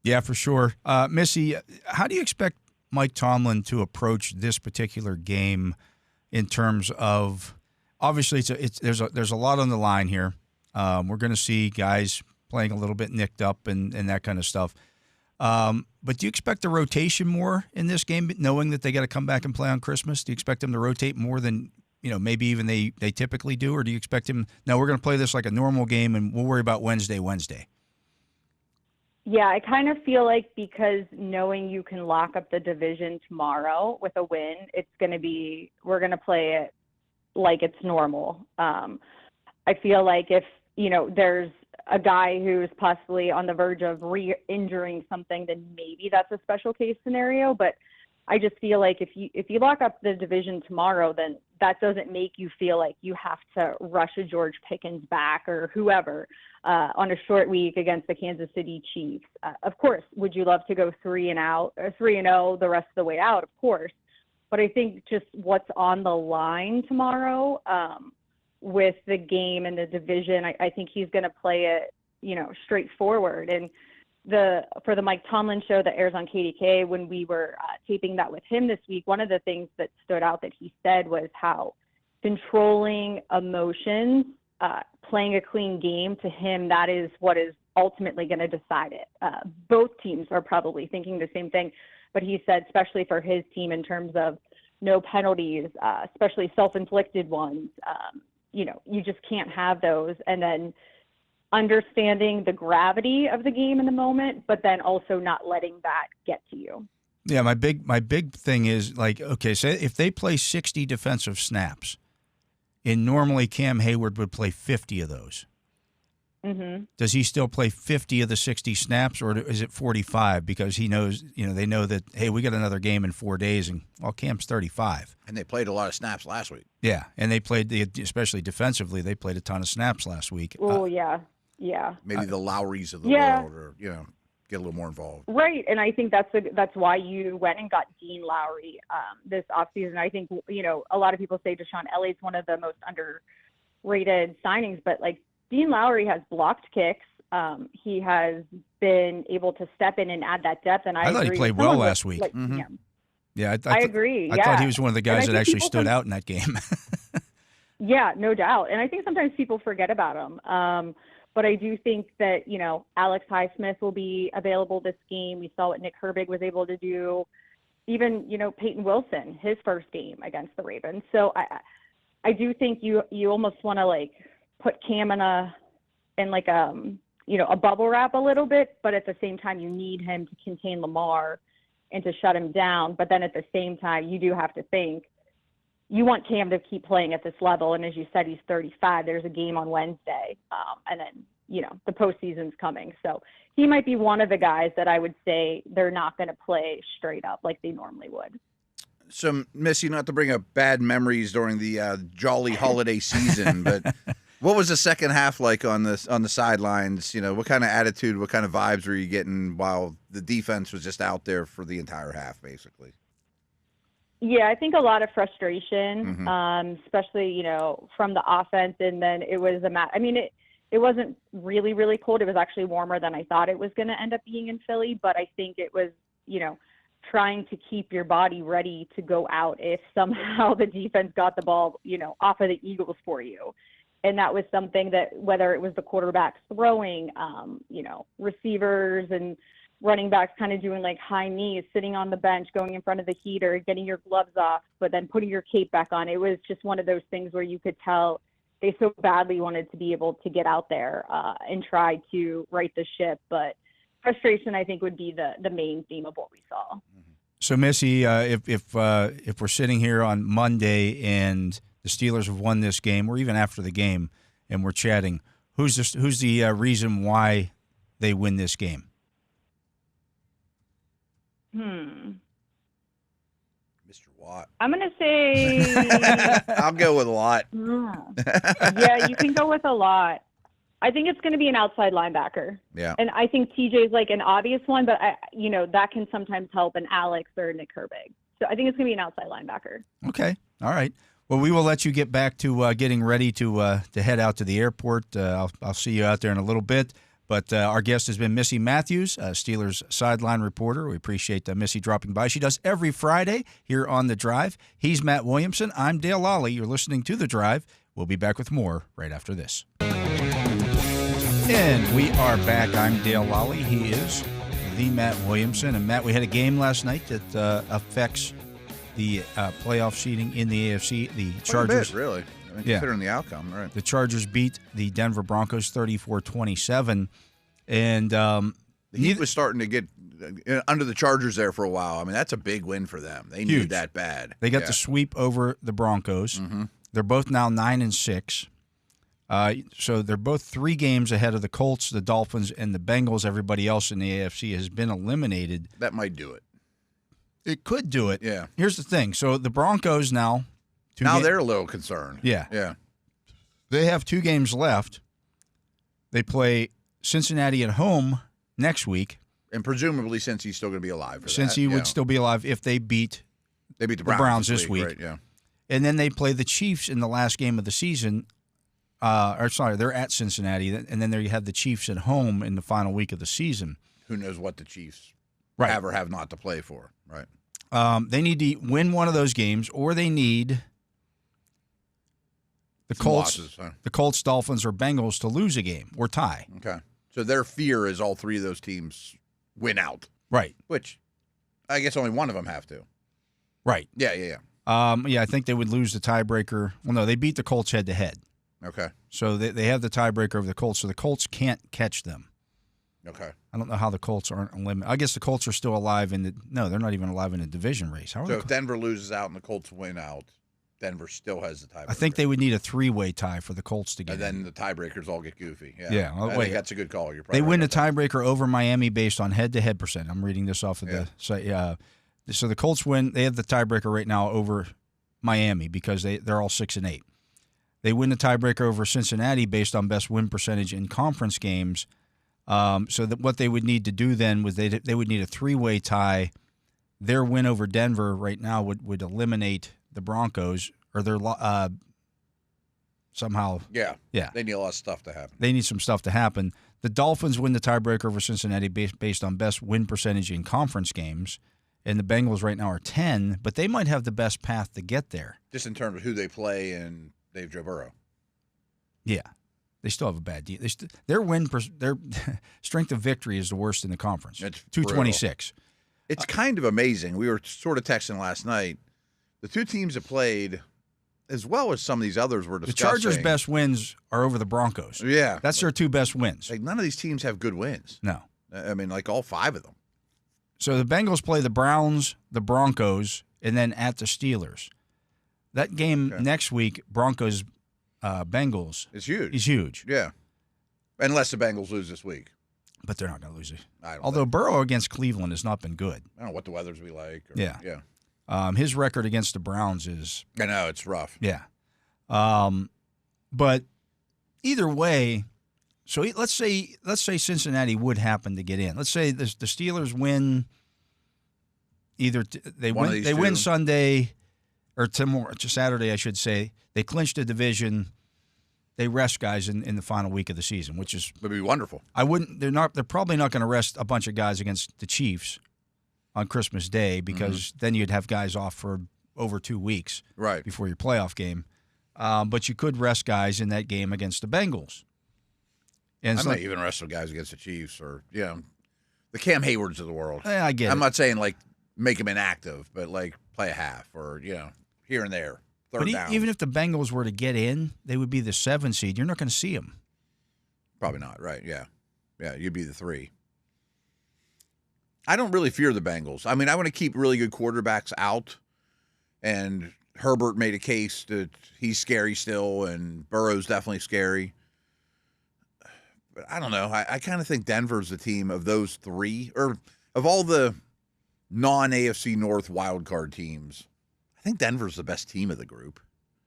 Yeah, for sure. Missy, how do you expect Mike Tomlin to approach this particular game in terms of, obviously there's a lot on the line here. We're going to see guys playing a little bit nicked up and that kind of stuff. But do you expect a rotation more in this game, knowing that they got to come back and play on Christmas? Do you expect them to rotate more than, maybe even they typically do? Or do you expect him, no, we're going to play this like a normal game and we'll worry about Wednesday? Yeah, I kind of feel like because knowing you can lock up the division tomorrow with a win, we're going to play it like it's normal. I feel like if, there's a guy who's possibly on the verge of re-injuring something, then maybe that's a special case scenario. But I just feel like if you lock up the division tomorrow, then that doesn't make you feel like you have to rush a George Pickens back or whoever on a short week against the Kansas City Chiefs. Of course, would you love to go 3-0 the rest of the way out? Of course. But I think just what's on the line tomorrow with the game and the division, I think he's going to play it, straightforward. And for the Mike Tomlin show that airs on KDK, when we were taping that with him this week, one of the things that stood out that he said was how controlling emotions, playing a clean game, to him, that is what is ultimately going to decide it. Both teams are probably thinking the same thing, but he said, especially for his team, in terms of no penalties, especially self-inflicted ones, you just can't have those. And then understanding the gravity of the game in the moment, but then also not letting that get to you. Yeah, my big thing is, like, okay, so if they play 60 defensive snaps, and normally Cam Hayward would play 50 of those. Mm-hmm. Does he still play 50 of the 60 snaps, or is it 45? Because he knows, they know that, hey, we got another game in 4 days, and Cam's 35. And they played a lot of snaps last week. Yeah, and they played, especially defensively, they played a ton of snaps last week. Oh, yeah. Yeah. Maybe the Lowrys of the world, or, get a little more involved. Right. And I think that's why you went and got Dean Lowry this offseason. I think, a lot of people say Deshaun Elliott's one of the most underrated signings, but like Dean Lowry has blocked kicks. He has been able to step in and add that depth. And I thought agree he played well last week. Mm-hmm. Yeah, I agree. I thought he was one of the guys that actually stood out in that game. Yeah, no doubt. And I think sometimes people forget about him. But I do think that, Alex Highsmith will be available this game. We saw what Nick Herbig was able to do. Even, Peyton Wilson, his first game against the Ravens. So I do think you almost want to put Cam in a bubble wrap a little bit, but at the same time you need him to contain Lamar and to shut him down. But then at the same time, you do have to think you want Cam to keep playing at this level. And as you said, he's 35. There's a game on Wednesday. And then, the postseason's coming. So he might be one of the guys that I would say they're not going to play straight up like they normally would. So, Missy, not to bring up bad memories during the jolly holiday season, but what was the second half like on the sidelines? What kind of attitude, what kind of vibes were you getting while the defense was just out there for the entire half, basically? Yeah, I think a lot of frustration, especially, from the offense. And then it was it wasn't really, really cold. It was actually warmer than I thought it was going to end up being in Philly. But I think it was, trying to keep your body ready to go out if somehow the defense got the ball, off of the Eagles for you. And that was something that, whether it was the quarterbacks throwing, receivers and running backs kind of doing high knees, sitting on the bench, going in front of the heater, getting your gloves off, but then putting your cape back on. It was just one of those things where you could tell they so badly wanted to be able to get out there and try to right the ship. But frustration, I think, would be the main theme of what we saw. So, Missy, if we're sitting here on Monday and the Steelers have won this game, or even after the game, and we're chatting, who's the reason why they win this game? Mr. Watt. I'm going to say... I'll go with a lot. Yeah, you can go with a lot. I think it's going to be an outside linebacker. Yeah. And I think TJ is an obvious one, but that can sometimes help an Alex or Nick Herbig. So I think it's going to be an outside linebacker. Okay. All right. Well, we will let you get back to getting ready to head out to the airport. I'll see you out there in a little bit. But our guest has been Missi Matthews, Steelers sideline reporter. We appreciate Missy dropping by. She does every Friday here on The Drive. He's Matt Williamson. I'm Dale Lolley. You're listening to The Drive. We'll be back with more right after this. And we are back. I'm Dale Lolley. He is the Matt Williamson. And, Matt, we had a game last night that affects the playoff seeding in the AFC. The Chargers. Quite a bit, really. Considering the outcome, right? The Chargers beat the Denver Broncos 34-27, and the Heat was starting to get under the Chargers there for a while. I mean, that's a big win for them. They needed that bad. They got the sweep over the Broncos. Mm-hmm. They're both now 9-6. So they're both 3 games ahead of the Colts, the Dolphins, and the Bengals. Everybody else in the AFC has been eliminated. That might do it. It could do it. Yeah. Here's the thing. So the Broncos now. They're a little concerned. Yeah. Yeah. They have 2 games left. They play Cincinnati at home next week. And presumably Cincy's still going to be alive for Cincy that. would still be alive if they beat They beat the Browns this week. Right, yeah. And then they play the Chiefs in the last game of the season. They're at Cincinnati. And then there you have the Chiefs at home in the final week of the season. Who knows what the Chiefs Right. have or have not to play for. Right. They need to win one of those games, or they need the Colts, Losses, huh? the Colts, Dolphins, or Bengals to lose a game or tie. Okay. So their fear is all 3 of those teams win out, Right. which I guess only one of them have to. Right. Yeah. I think they would lose the tiebreaker. Well, no, they beat the Colts head-to-head. Okay. So they have the tiebreaker over the Colts, so the Colts can't catch them. Okay. I don't know how the Colts aren't eliminated. I guess the Colts are still alive no, they're not even alive in the division race. How are So the if Denver loses out and the Colts win out, Denver still has the tiebreaker. I think they would need a 3-way tie for the Colts to get And in. then the tiebreakers all get goofy. Yeah. Yeah, well, I wait. think that's a good call. You're They probably win right the about tiebreaker over Miami based on head-to-head percent. I'm reading this off of the site. So the Colts win. They have the tiebreaker right now over Miami because they're all 6-8. They win the tiebreaker over Cincinnati based on best win percentage in conference games. So what they would need to do then was they would need a 3-way tie. Their win over Denver right now would eliminate the Broncos, or their somehow. Yeah. Yeah. They need a lot of stuff to happen. They need some stuff to happen. The Dolphins win the tiebreaker over Cincinnati based on best win percentage in conference games, and the Bengals right now are 10, but they might have the best path to get there. Just in terms of who they play and they have Joe Burrow. Yeah. They still have a bad deal. Their strength of victory is the worst in the conference. It's 226. It's kind of amazing. We were sort of texting last night. The 2 teams that played, as well as some of these others were The discussing. Chargers' best wins are over the Broncos. Yeah. That's their 2 best wins. Like, none of these teams have good wins. No. I mean, like all 5 of them. So the Bengals play the Browns, the Broncos, and then at the Steelers. That game next week, Broncos Bengals, It's huge. is huge. Yeah. Unless the Bengals lose this week. But they're not going to lose it. Although Burrow against Cleveland has not been good. I don't know what the weather's be like. Yeah. Yeah. His record against the Browns is I know, it's rough. yeah. But either way, so let's say Cincinnati would happen to get in. Let's say the Steelers win. Either they One of win these they win two. Sunday or Saturday, I should say. They clinch the division. They rest guys in the final week of the season, which is Would be wonderful. They're probably not going to rest a bunch of guys against the Chiefs on Christmas Day because then you'd have guys off for over 2 weeks Right. before your playoff game. But you could rest guys in that game against the Bengals. And I it's might like, even rest some guys against the Chiefs or, the Cam Haywards of the world. I get I'm it. not saying, like, make them inactive, but, like, play a half or, here and there. Third But down. even if the Bengals were to get in, they would be the 7 seed. You're not going to see them. Probably not, right? Yeah. Yeah, you'd be the 3. I don't really fear the Bengals. I mean, I want to keep really good quarterbacks out, and Herbert made a case that he's scary still, and Burrow's definitely scary. But I don't know. I kind of think Denver's the team of those 3, or of all the non-AFC North wildcard teams. I think Denver's the best team of the group.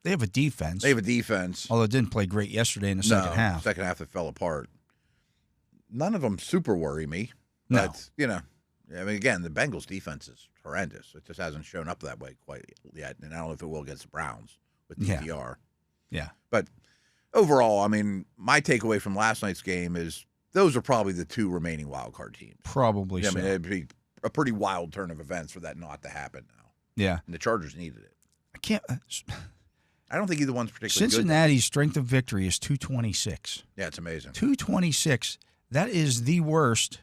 They have a defense. They have a defense. Although it didn't play great yesterday in the second half. Second half, it fell apart. None of them super worry me. No. But, I mean, again, the Bengals' defense is horrendous. It just hasn't shown up that way quite yet. And I don't know if it will against the Browns with DTR. Yeah. But overall, I mean, my takeaway from last night's game is those are probably the 2 remaining wild card teams. Probably I so. mean, it'd be a pretty wild turn of events for that not to happen now. Yeah. And the Chargers needed it. I can't. I don't think either one's particularly Cincinnati's strength of victory is 226. good. Yeah, it's amazing. 226. That is the worst.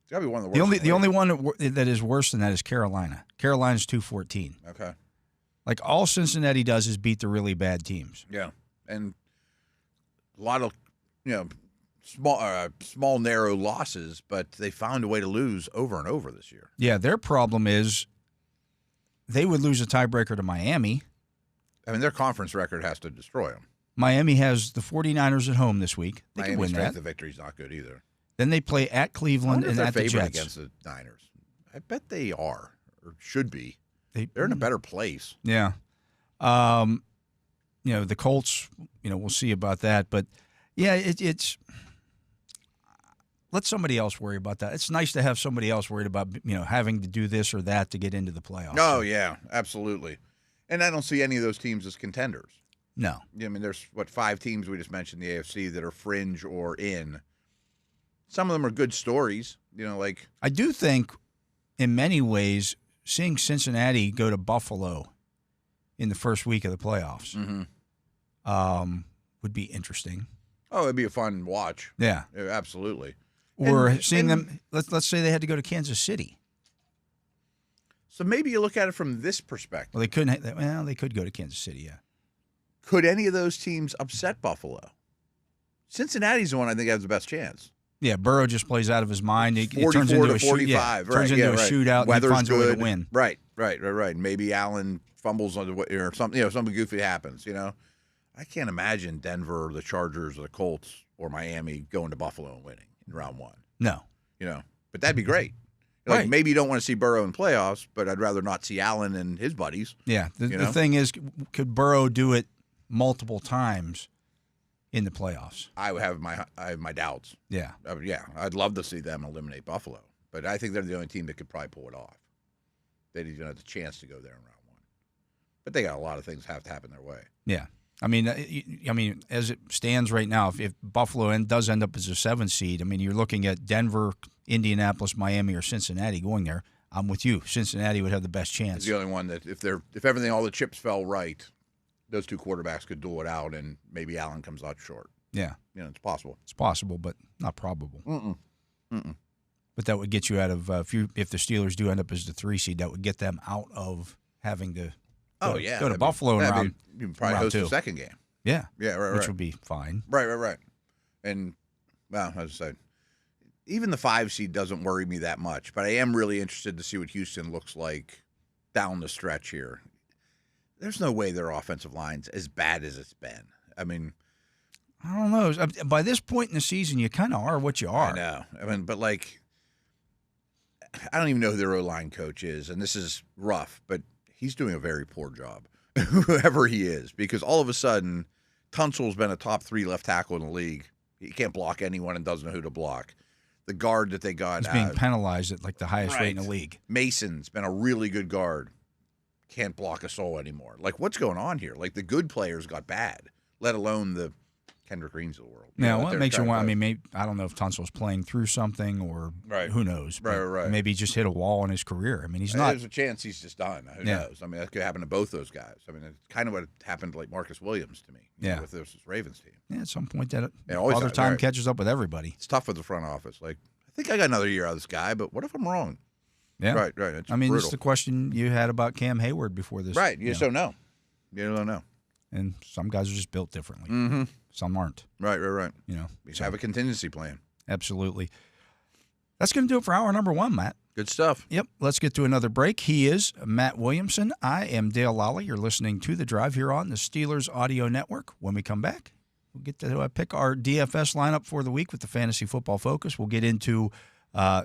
It's got to be one of the worst. The only one that is worse than that is Carolina. Carolina's 214. Okay. Like all Cincinnati does is beat the really bad teams. Yeah, and a lot of small narrow losses, but they found a way to lose over and over this year. Yeah, their problem is they would lose a tiebreaker to Miami. I mean, their conference record has to destroy them. Miami has the 49ers at home this week. They can Miami's win strength that. of victory is not good either. Then they play at I Cleveland wonder if and they're at the favored Jets. against the Niners. I bet they are. or should be. They're in a better place. Yeah. The Colts, we'll see about that. But, yeah, it's let somebody else worry about that. It's nice to have somebody else worried about, having to do this or that to get into the playoffs. Oh, yeah, absolutely. And I don't see any of those teams as contenders. No. I mean, there's, 5 teams we just mentioned in the AFC that are fringe or in. Some of them are good stories, like. I do think, in many ways, seeing Cincinnati go to Buffalo in the first week of the playoffs would be interesting. Oh, it'd be a fun watch. Yeah. Absolutely. Or seeing them, let's say they had to go to Kansas City. So maybe you look at it from this perspective. Well, they couldn't. Well, they could go to Kansas City, yeah. Could any of those teams upset Buffalo? Cincinnati's the one I think has the best chance. Yeah, Burrow just plays out of his mind. It 44 turns into to a 45. Turns into a shootout. Weather's and he finds good. a way to win. Right. Maybe Allen fumbles on the way or something. Something goofy happens. I can't imagine Denver, or the Chargers, or the Colts, or Miami going to Buffalo and winning in round 1. No. But that'd be great. Like, maybe you don't want to see Burrow in playoffs, but I'd rather not see Allen and his buddies. Yeah. The thing is, could Burrow do it multiple times in the playoffs? I have my doubts. Yeah. I'd love to see them eliminate Buffalo, but I think they're the only team that could probably pull it off. They didn't have the chance to go there in round 1, but they got a lot of things have to happen their way. Yeah. I mean, as it stands right now, if Buffalo does end up as a 7th seed, you're looking at Denver, Indianapolis, Miami, or Cincinnati going there. I'm with you. Cincinnati would have the best chance. It's the only one that if everything, all the chips fell right, those 2 quarterbacks could duel it out, and maybe Allen comes out short. Yeah. It's possible. It's possible, but not probable. Mm-mm. But that would get you out of if the Steelers do end up as the 3 seed, that would get them out of having to go to Buffalo in round. You can probably host 2. the second game. Yeah. Right. Which would be fine. Right. And, well, as I said, even the 5 seed doesn't worry me that much, but I am really interested to see what Houston looks like down the stretch here. There's no way their offensive line's as bad as it's been. I don't know. By this point in the season, you kind of are what you are. I know. But I don't even know who their O-line coach is, and this is rough, but he's doing a very poor job, whoever he is, because all of a sudden, Tunsil's been a top 3 left tackle in the league. He can't block anyone and doesn't know who to block. The guard that they got, he's being penalized at the highest rate in the league. Mason's been a really good guard. Can't block a soul anymore. What's going on here? The good players got bad, let alone the Kendrick Greens of the world. Yeah, what makes you want? Maybe I don't know if Tunsil's playing through something or who knows. Right. Maybe he just hit a wall in his career. He's not. There's a chance he's just done. Who knows? That could happen to both those guys. It's kind of what happened to Marcus Williams to me. With this Ravens team. Yeah, at some point that Father Time catches up with everybody. It's tough for the front office. I think I got another year out of this guy, but what if I'm wrong? Yeah. Right. It's brutal. It's the question you had about Cam Hayward before this. Right. You just don't know. You don't know. And some guys are just built differently. Mm-hmm. Some aren't. Right. Have a contingency plan. Absolutely. That's going to do it for hour number 1, Matt. Good stuff. Yep. Let's get to another break. He is Matt Williamson. I am Dale Lolley. You're listening to The Drive here on the Steelers Audio Network. When we come back, we'll get to pick our DFS lineup for the week with the Fantasy Football Focus. We'll get into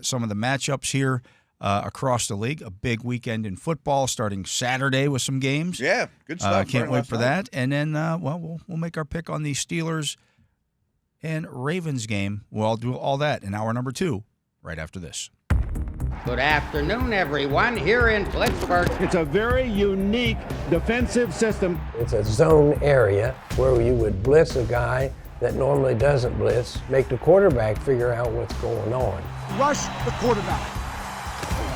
some of the matchups here across the league. A big weekend in football starting Saturday with some games. Yeah, good stuff. Can't wait for that. And then, we'll make our pick on the Steelers and Ravens game. We'll do all that in hour number 2 right after this. Good afternoon, everyone. Here in Pittsburgh. It's a very unique defensive system. It's a zone area where you would blitz a guy that normally doesn't blitz, make the quarterback figure out what's going on. Rush the quarterback.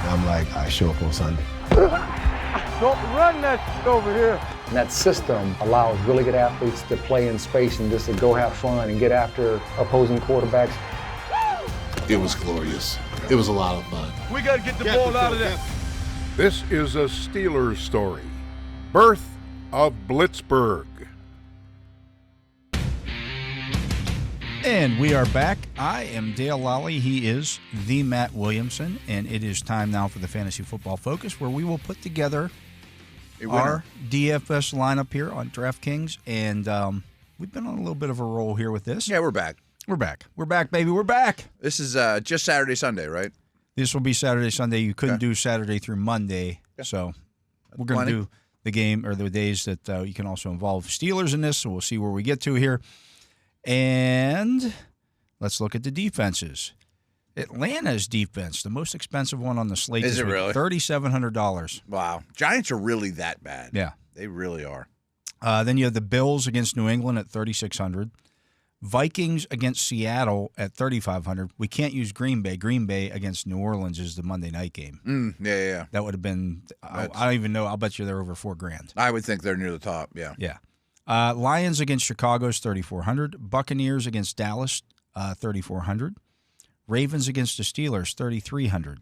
I'm I show up on Sunday. Don't run that over here. And that system allows really good athletes to play in space and just to go have fun and get after opposing quarterbacks. It was glorious. It was a lot of fun. We got to get the ball out of there. This is a Steelers story. Birth of Blitzburg. And we are back. I am Dale Lolley. He is the Matt Williamson. And it is time now for the Fantasy Football Focus, where we will put together our DFS lineup here on DraftKings. And we've been on a little bit of a roll here with this. Yeah, we're back. We're back. We're back, baby. We're back. This is just Saturday, Sunday, right? This will be Saturday, Sunday. You couldn't do Saturday through Monday, so we're going to do the game or the days that you can also involve Steelers in this, so we'll see where we get to here. And let's look at the defenses. Atlanta's defense, the most expensive one on the slate. Is it really? $3,700. Wow. Giants are really that bad. Yeah. They really are. Then you have the Bills against New England at $3,600. Vikings against Seattle at $3,500. We can't use Green Bay. Green Bay against New Orleans is the Monday night game. Yeah. That would have been, I don't even know. I'll bet you they're over $4,000. I would think they're near the top, yeah. Yeah. Lions against Chicago is $3,400. Buccaneers against Dallas, $3,400. Ravens against the Steelers, $3,300.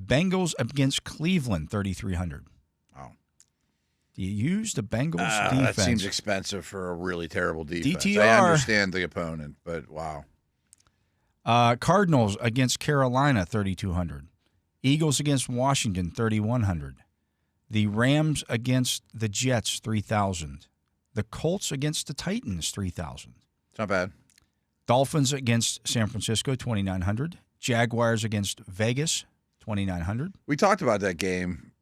Bengals against Cleveland, $3,300. Wow. Do you use the Bengals defense? That seems expensive for a really terrible defense. DTR. I understand the opponent, but wow. Cardinals against Carolina, $3,200. Eagles against Washington, $3,100. The Rams against the Jets, $3,000. The Colts against the Titans, $3,000. It's not bad. Dolphins against San Francisco, $2,900. Jaguars against Vegas, $2,900. We talked about that game.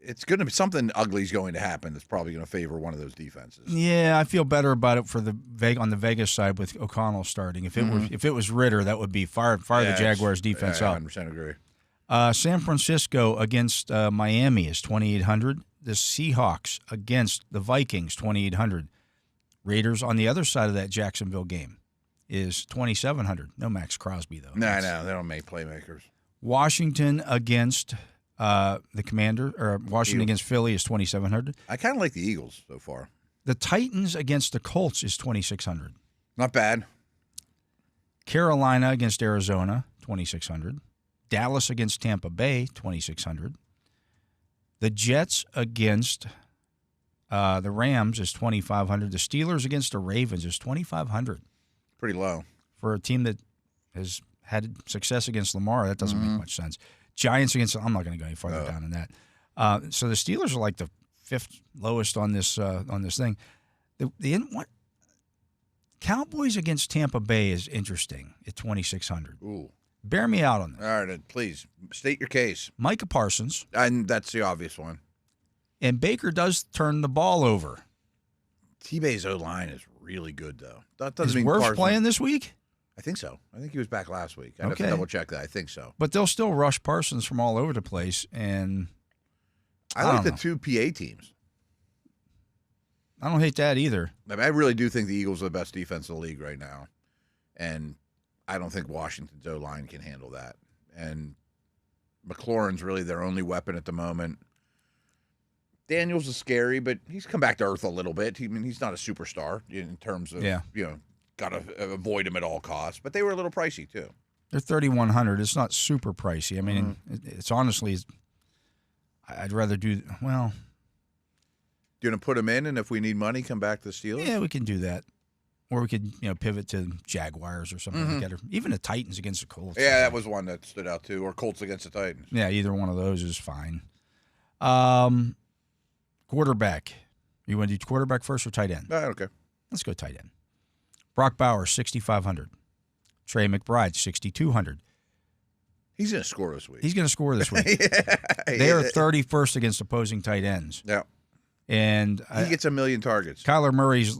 It's going to be something ugly is going to happen that's probably going to favor one of those defenses. Yeah, I feel better about it for on the Vegas side with O'Connell starting. If it was Ritter, that would be fire the Jaguars defense up. 100% agree. San Francisco against Miami is $2,800. The Seahawks against the Vikings, $2,800. Raiders on the other side of that Jacksonville game is $2,700. No Max Crosby, though. No, they don't make playmakers. Washington against the Commander, or Washington against Philly is $2,700. I kind of like the Eagles so far. The Titans against the Colts is $2,600. Not bad. Carolina against Arizona, $2,600. Dallas against Tampa Bay, $2,600. The Jets against the Rams is $2,500. The Steelers against the Ravens is $2,500. Pretty low. For a team that has had success against Lamar, that doesn't make much sense. Giants against, I'm not going to go any farther down than that. So the Steelers are like the fifth lowest on this thing. What Cowboys against Tampa Bay is interesting at $2,600. Ooh. Bear me out on this. All right, please state your case. Micah Parsons. And that's the obvious one. And Baker does turn the ball over. T-Bay's O-line is really good, though. That doesn't is mean Wirfs Parsons playing this week? I think so. I think he was back last week. I'd have to double check that. I think so. But they'll still rush Parsons from all over the place. And I like the two PA teams. I don't hate that either. I mean, I really do think the Eagles are the best defense in the league right now. And I don't think Washington's O-line can handle that. And McLaurin's really their only weapon at the moment. Daniels is scary, but he's come back to earth a little bit. He's not a superstar in terms of, got to avoid him at all costs. But they were a little pricey, too. They're $3,100. It's not super pricey. I mean, it's honestly, I'd rather do, well. You want to put them in, and if we need money, come back to the Steelers? Yeah, we can do that. Or we could, pivot to Jaguars or something like that. Or even the Titans against the Colts. Yeah, that was one that stood out, too. Or Colts against the Titans. Yeah, either one of those is fine. Quarterback. You want to do quarterback first or tight end? Okay. Let's go tight end. Brock Bowers, $6,500. Trey McBride, $6,200. He's going to score this week. He's going to score this week. They are 31st against opposing tight ends. Yeah. And he gets a million targets. Kyler Murray's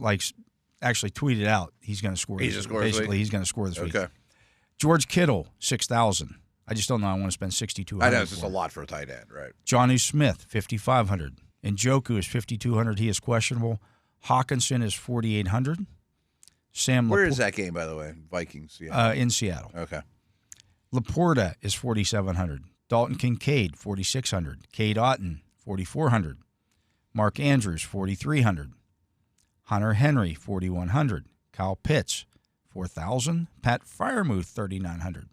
actually tweeted out he's going to score. He's going to score this week. Okay. George Kittle, $6,000. I just don't know. I want to spend $6,200. I know it's just a lot for a tight end, right? Jonnu Smith, $5,500. Njoku is $5,200. He is questionable. Hawkinson is $4,800. Where is that game, by the way? Vikings. Yeah. In Seattle. Okay. Laporta is $4,700. Dalton Kincaid, $4,600. Cade Otton, $4,400. Mark Andrews, $4,300. Hunter Henry, $4,100. Kyle Pitts, $4,000. Pat Freiermuth, $3,900.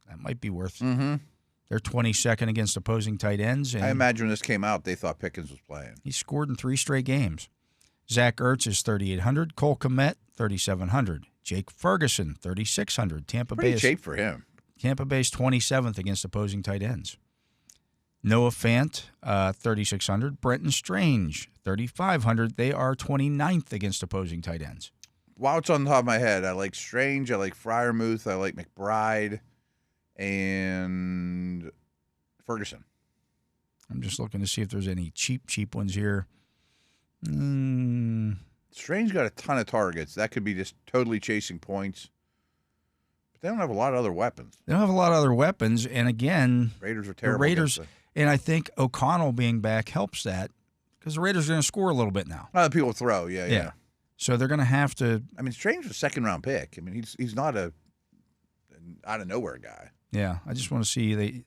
That might be worth. Mm-hmm. They're 22nd against opposing tight ends. And I imagine when this came out, they thought Pickens was playing. He scored in 3 straight games. Zach Ertz is $3,800. Cole Kmet, $3,700. Jake Ferguson, $3,600. Tampa Bay is cheap for him. Tampa Bay's 27th against opposing tight ends. Noah Fant, $3,600. Brenton Strange, $3,500. They are 29th against opposing tight ends. While it's on the top of my head, I like Strange, I like Freiermuth, I like McBride, and Ferguson. I'm just looking to see if there's any cheap ones here. Strange got a ton of targets. That could be just totally chasing points. But they don't have a lot of other weapons. They don't have a lot of other weapons, and again, Raiders are terrible. The Raiders, and I think O'Connell being back helps that because the Raiders are going to score a little bit now. Other people throw, yeah. So they're going to have to. I mean, Strange was a second-round pick. I mean, he's not a out of nowhere guy. Yeah, I just want to see they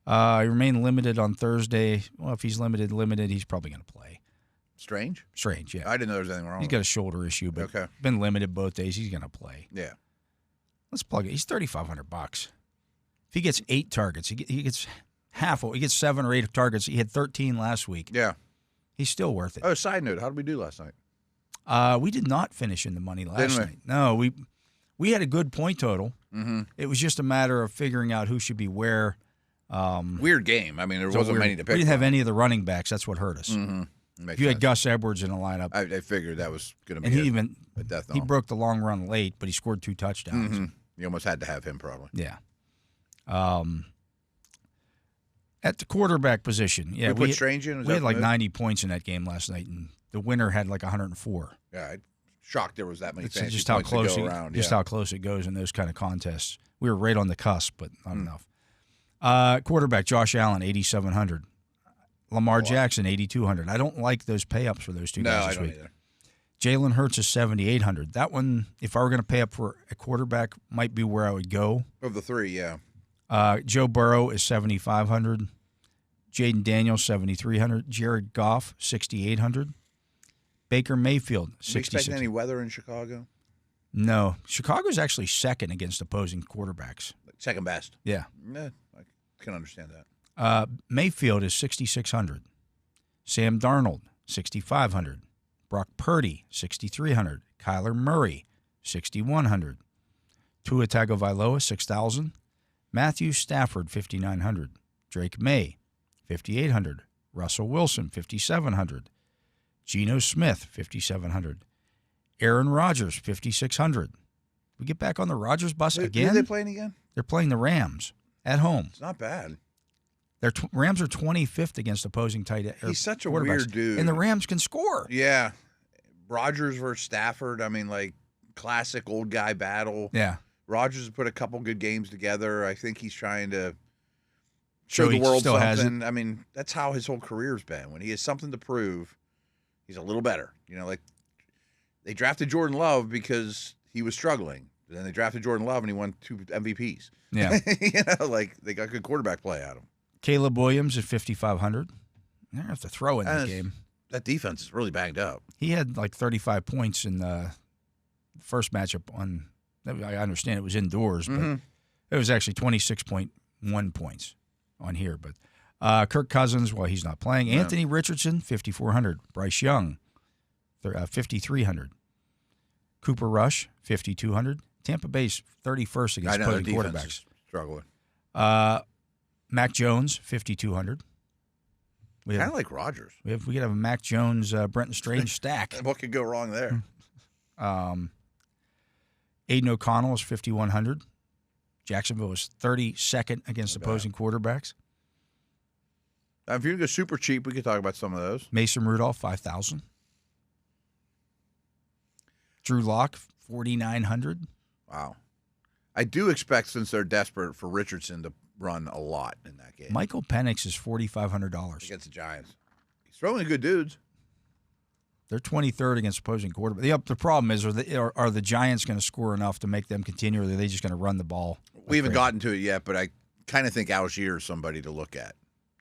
remain limited on Thursday. Well, if he's limited, he's probably going to play. Strange, yeah. I didn't know there was anything wrong. He's got a shoulder issue, but been limited both days. He's going to play. Yeah. Let's plug it. He's $3,500. If he gets 8 targets, he gets half. He gets 7 or 8 targets. He had 13 last week. Yeah. He's still worth it. Oh, side note, how did we do last night? We did not finish in the money last night. No, we had a good point total. Mm-hmm. It was just a matter of figuring out who should be where. Weird game. I mean, there wasn't many to pick. We didn't have any of the running backs. That's what hurt us. Mm-hmm. If you had Gus Edwards in the lineup, I figured that was going to and be a death knell. He broke the long run late, but he scored 2 touchdowns. Mm-hmm. You almost had to have him probably. Yeah. At the quarterback position, we put Strange in. We had like 90 points in that game last night, and the winner had like 104. Yeah, I'm shocked there was that many. It's just how close how close it goes in those kind of contests. We were right on the cusp, but not enough. Quarterback Josh Allen, 8,700. Lamar Jackson, 8,200. I don't like those pay-ups for those two guys this week. Either. Jalen Hurts is 7,800. That one, if I were going to pay up for a quarterback, might be where I would go. Of the 3, yeah. Joe Burrow is 7,500. Jaden Daniels, 7,300. Jared Goff, 6,800. Baker Mayfield, 6,600. Are you expecting any weather in Chicago? No. Chicago's actually second against opposing quarterbacks. Second best? Yeah. I can understand that. Mayfield is 6,600. Sam Darnold, 6,500. Brock Purdy, 6,300. Kyler Murray, 6,100. Tua Tagovailoa, 6,000. Matthew Stafford, 5,900. Drake May, 5,800. Russell Wilson, 5,700. Geno Smith, 5,700. Aaron Rodgers, 5,600. We get back on the Rodgers bus again? Who are they playing again? They're playing the Rams at home. It's not bad. Their Rams are 25th against opposing tight ends. He's such a weird dude. And the Rams can score. Yeah. Rodgers versus Stafford. I mean, like, classic old guy battle. Yeah. Rodgers has put a couple good games together. I think he's trying to show the world something. I mean, that's how his whole career's been. When he has something to prove, he's a little better. You know, like, they drafted Jordan Love because he was struggling. Then they drafted Jordan Love, and he won 2 MVPs. Yeah. You know, like, they got good quarterback play out of him. Caleb Williams at 5,500. They're going to have to throw in that game. That defense is really banged up. He had like 35 points in the first matchup on – I understand it was indoors, but it was actually 26.1 points on here. But Kirk Cousins, well, he's not playing. Yeah. Anthony Richardson, 5,400. Bryce Young, 5,300. Cooper Rush, 5,200. Tampa Bay's 31st against opposing quarterbacks. Struggling. Mac Jones, 5,200. Kind of like Rodgers. We could have a Mac Jones, Brenton Strange stack. What could go wrong there? Aiden O'Connell is 5,100. Jacksonville is 32nd against opposing quarterbacks. If you go super cheap, we could talk about some of those. Mason Rudolph, 5,000. Drew Lock, 4,900. Wow. I do expect, since they're desperate, for Richardson to run a lot in that game. Michael Penix is $4,500 against the Giants. He's throwing good dudes. They're 23rd against opposing quarterbacks. The problem is, are the Giants going to score enough to make them continue, or are they just going to run the ball? We haven't gotten to it yet, but I kind of think Algier is somebody to look at.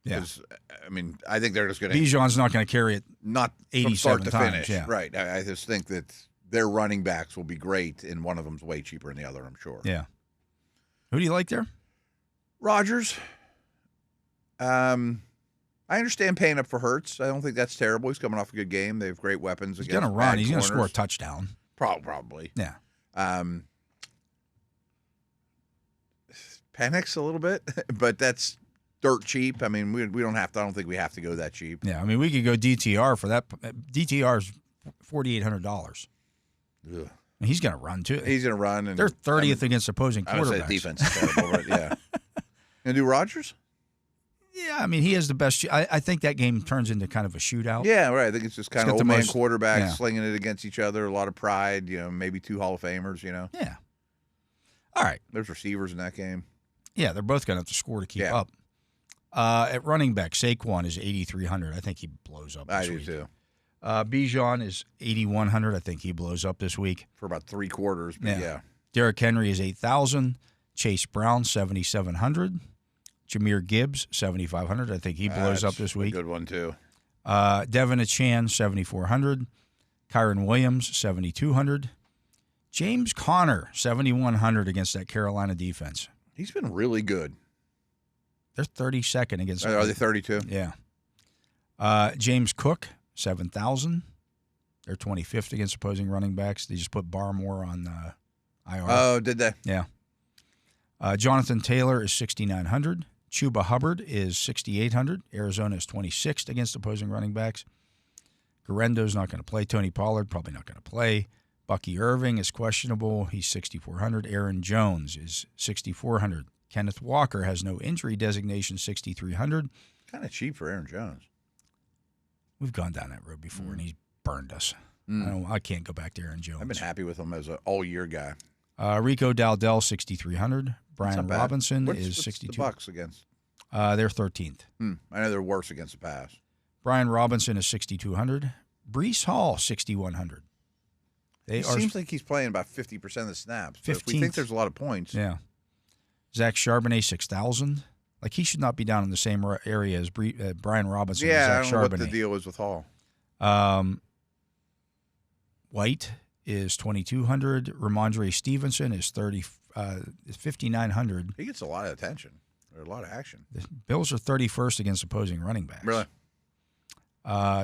Yeah. I mean, I think they're just going to. Bijan's not going to carry it. Not 87 from start to times, finish. Yeah. Right. I just think that their running backs will be great, and one of them's way cheaper than the other, I'm sure. Yeah. Who do you like there? Rodgers. I understand paying up for Hurts. I don't think that's terrible. He's coming off a good game. They have great weapons. He's going to run. He's going to score a touchdown. Probably. Yeah. Penix a little bit, but that's dirt cheap. I mean, we don't have to. I don't think we have to go that cheap. Yeah. I mean, we could go DTR for that. DTR is $4,800. And he's going to run, too. He's going to run. And they're 30th against opposing quarterbacks. I would say defense is terrible, but yeah. Going to do Rodgers? Yeah, I mean, he has the best. I think that game turns into kind of a shootout. Yeah, right. I think it's just kind of old man quarterbacks yeah. slinging it against each other. A lot of pride. Maybe 2 Hall of Famers. Yeah. All right. There's receivers in that game. Yeah, they're both going to have to score to keep up. At running back, Saquon is 8,300. I think he blows up this week. I do too. Bijan is 8,100. I think he blows up this week for about 3 quarters. But yeah. Derrick Henry is 8,000. Chase Brown 7,700. Jahmyr Gibbs 7,500. I think he blows up this week. A good one too. Devin Achane 7,400. Kyron Williams 7,200. James Conner 7,100 against that Carolina defense. He's been really good. They're 32nd against. Are they 32? Yeah. James Cook 7,000. They're 25th against opposing running backs. They just put Barmore on IR. Oh, did they? Yeah. Jonathan Taylor is 6,900. Chuba Hubbard is 6,800. Arizona is 26th against opposing running backs. Garendo's not going to play. Tony Pollard probably not going to play. Bucky Irving is questionable. He's 6,400. Aaron Jones is 6,400. Kenneth Walker has no injury designation, 6,300. Kind of cheap for Aaron Jones. We've gone down that road before, and he's burned us. I can't go back to Aaron Jones. I've been happy with him as an all-year guy. Rico Dowdell, 6,300. Brian Robinson is 62. What's the Bucs against? They're 13th. I know they're worse against the pass. Brian Robinson is 6,200. Breece Hall, 6,100. It seems like he's playing about 50% of the snaps. But if we think there's a lot of points. Yeah. Zach Charbonnet, 6,000. Like, he should not be down in the same area as Brian Robinson. Yeah, Zach I don't know Charbonnet. what the deal is with Hall. White is 2,200. Ramondre Stevenson is 5,900. He gets a lot of attention. There's a lot of action. The Bills are 31st against opposing running backs. Really?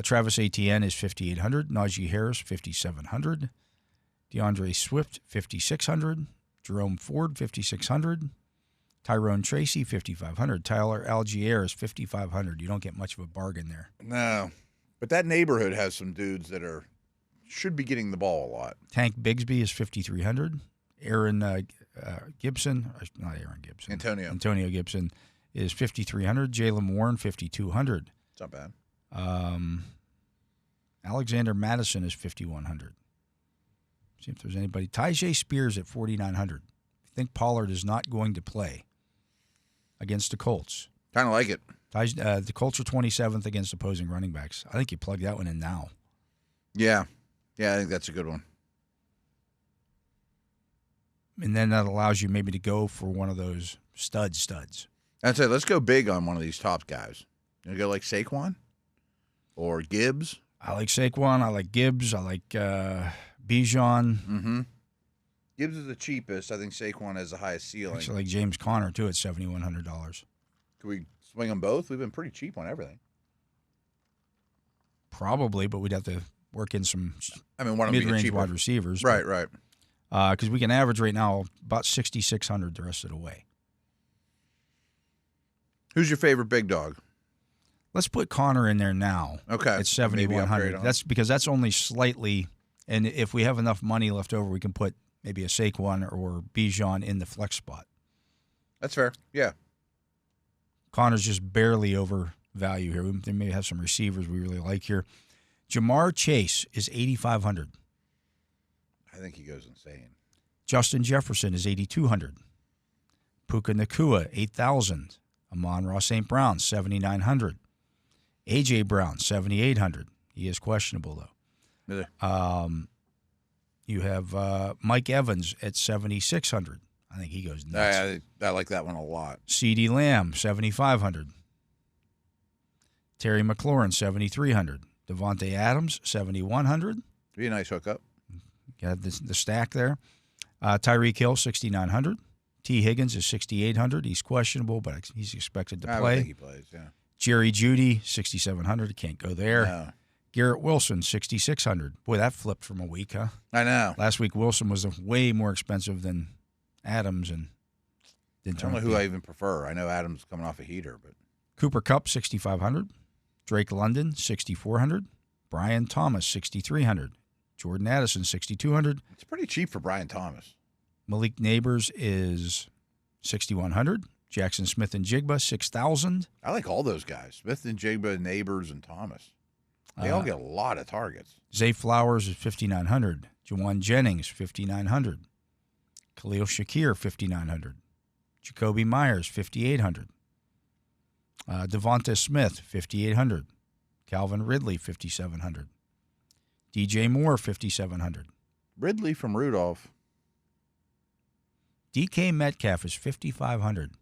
Travis Etienne is 5,800. Najee Harris, 5,700. DeAndre Swift, 5,600. Jerome Ford, 5,600. Tyrone Tracy, 5,500. Tyler Algier is 5,500. You don't get much of a bargain there. No. But that neighborhood has some dudes that should be getting the ball a lot. Tank Bigsby is 5,300. Aaron Gibson, not Aaron Gibson. Antonio Gibson is 5,300. Jaylen Warren, 5,200. It's not bad. Alexander Madison is 5,100. See if there's anybody. Tyjae Spears at 4,900. I think Pollard is not going to play against the Colts. Kind of like it. The Colts are 27th against opposing running backs. I think you plug that one in now. Yeah. Yeah, I think that's a good one. And then that allows you maybe to go for one of those studs. I'd say let's go big on one of these top guys. You go like Saquon or Gibbs? I like Saquon. I like Gibbs. I like Bijan. Mm-hmm. Gibbs is the cheapest. I think Saquon has the highest ceiling. Actually, like James Conner, too, at $7,100. Could we swing them both? We've been pretty cheap on everything. Probably, but we'd have to work in some mid-range wide receivers. Right. Because we can average right now about 6,600 the rest of the way. Who's your favorite big dog? Let's put Connor in there now. Okay. It's 7,100. That's because that's only slightly, and if we have enough money left over, we can put maybe a Saquon or Bijan in the flex spot. That's fair. Yeah. Connor's just barely over value here. They may have some receivers we really like here. Jamar Chase is 8,500. I think he goes insane. Justin Jefferson is 8,200. Puka Nacua, 8,000. Amon-Ra St. Brown, 7,900. A.J. Brown, 7,800. He is questionable, though. Really? You have Mike Evans at 7,600. I think he goes nuts. I like that one a lot. CeeDee Lamb, 7,500. Terry McLaurin, 7,300. Devontae Adams, 7,100. Be a nice hookup. Got the stack there. Tyreek Hill, 6,900. T. Higgins is 6,800. He's questionable, but he's expected to play. I think he plays, yeah. Jerry Jeudy, 6,700. Can't go there. No. Garrett Wilson, 6,600. Boy, that flipped from a week, huh? I know. Last week, Wilson was way more expensive than Adams. And didn't I don't know who I even prefer. I know Adams is coming off a heater. But Cooper Kupp, 6,500. Drake London, 6,400. Brian Thomas, 6,300. Jordan Addison, 6,200. It's pretty cheap for Brian Thomas. Malik Neighbors is 6,100. Jackson Smith and Jigba, 6,000. I like all those guys. Smith and Jigba, Neighbors, and Thomas. They all get a lot of targets. Zay Flowers is 5,900. Jawan Jennings, 5,900. Khalil Shakir, 5,900. Jacoby Myers, 5,800. Devonta Smith, 5,800. Calvin Ridley, 5,700. DJ Moore, 5,700. Ridley from Rudolph. DK Metcalf is 5,500.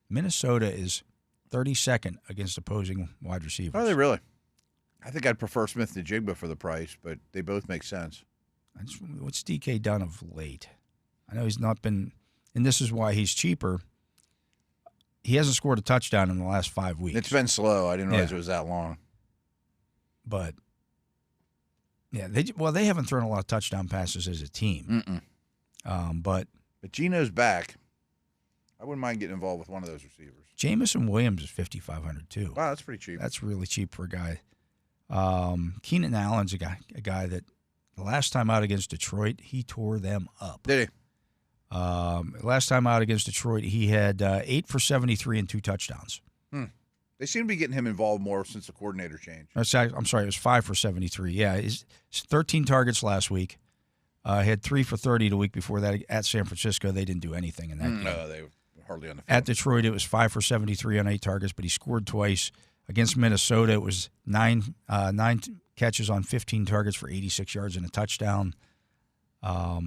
Minnesota is 32nd against opposing wide receivers. Are they really? I think I'd prefer Smith to Jigba for the price, but they both make sense. What's DK done of late? I know he's not been, and this is why he's cheaper. He hasn't scored a touchdown in the last 5 weeks. It's been slow. I didn't realize it was that long. But, yeah, they haven't thrown a lot of touchdown passes as a team. But Geno's back. I wouldn't mind getting involved with one of those receivers. Jamison Williams is 5,500 too. Wow, that's pretty cheap. That's really cheap for a guy. Keenan Allen's a guy that the last time out against Detroit, he tore them up. Did he? Last time out against Detroit, he had 8 for 73 and 2 touchdowns. They seem to be getting him involved more since the coordinator change. I'm sorry, it was 5 for 73. Yeah, he's 13 targets last week. Had 3 for 30 the week before that at San Francisco. They didn't do anything in that game. No, they were hardly on the field. At Detroit, it was 5 for 73 on 8 targets, but he scored twice. Against Minnesota, it was 9 catches on 15 targets for 86 yards and a touchdown. I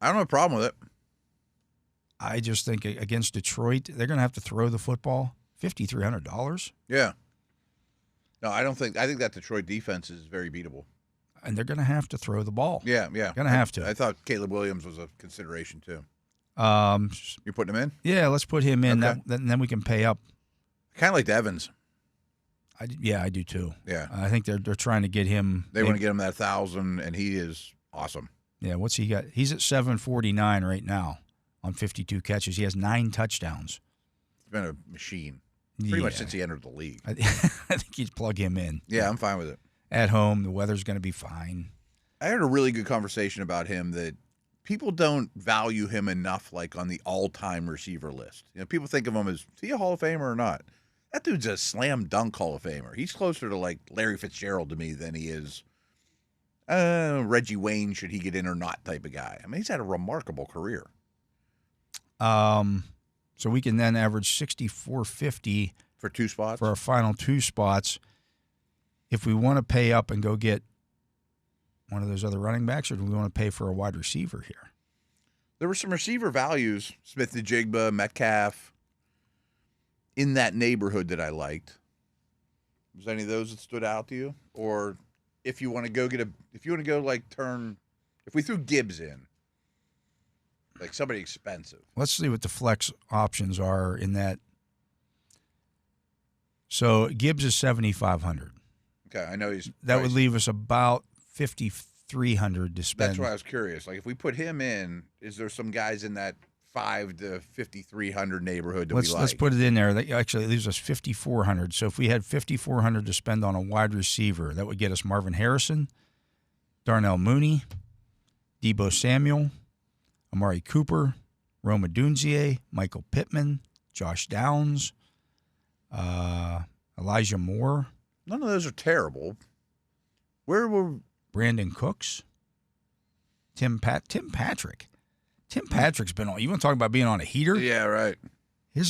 don't have a problem with it. I just think against Detroit, they're going to have to throw the football. $5,300. Yeah. No, I think that Detroit defense is very beatable. And they're going to have to throw the ball. Yeah. Going to have to. I thought Caleb Williams was a consideration too. You're putting him in? Yeah, let's put him in. Okay. Then we can pay up. Kind of like Evans. I do too. Yeah. I think they're trying to get him. They want to get him that 1,000, and he is awesome. Yeah, what's he got? He's at 749 right now on 52 catches. He has 9 touchdowns. He's been a machine pretty much since he entered the league. I think you'd plug him in. Yeah, I'm fine with it. At home, the weather's going to be fine. I heard a really good conversation about him that people don't value him enough, like on the all-time receiver list. You know, people think of him as, is he a Hall of Famer or not? That dude's a slam dunk Hall of Famer. He's closer to like Larry Fitzgerald to me than he is Reggie Wayne, should he get in or not type of guy. I mean, he's had a remarkable career. So we can then average 6,450 for 2 spots for our final 2 spots. If we want to pay up and go get one of those other running backs, or do we want to pay for a wide receiver here? There were some receiver values, Smith and Jigba, Metcalf, in that neighborhood that I liked. Was any of those that stood out to you? Or if you want to go if we threw Gibbs in, like somebody expensive. Let's see what the flex options are in that. So Gibbs is 7,500. Okay, I know he's. That would leave us about 5,300 to spend. That's why I was curious. Like, if we put him in, is there some guys in that 5 to 5,300 neighborhood that we like? Let's put it in there. That actually leaves us 5,400. So if we had 5,400 to spend on a wide receiver, that would get us Marvin Harrison, Darnell Mooney, Deebo Samuel, Amari Cooper, Rome Odunze, Michael Pittman, Josh Downs, Elijah Moore. None of those are terrible. Where were Brandon Cooks? Tim Patrick. Tim Patrick's been on. You want to talk about being on a heater? Yeah, right. He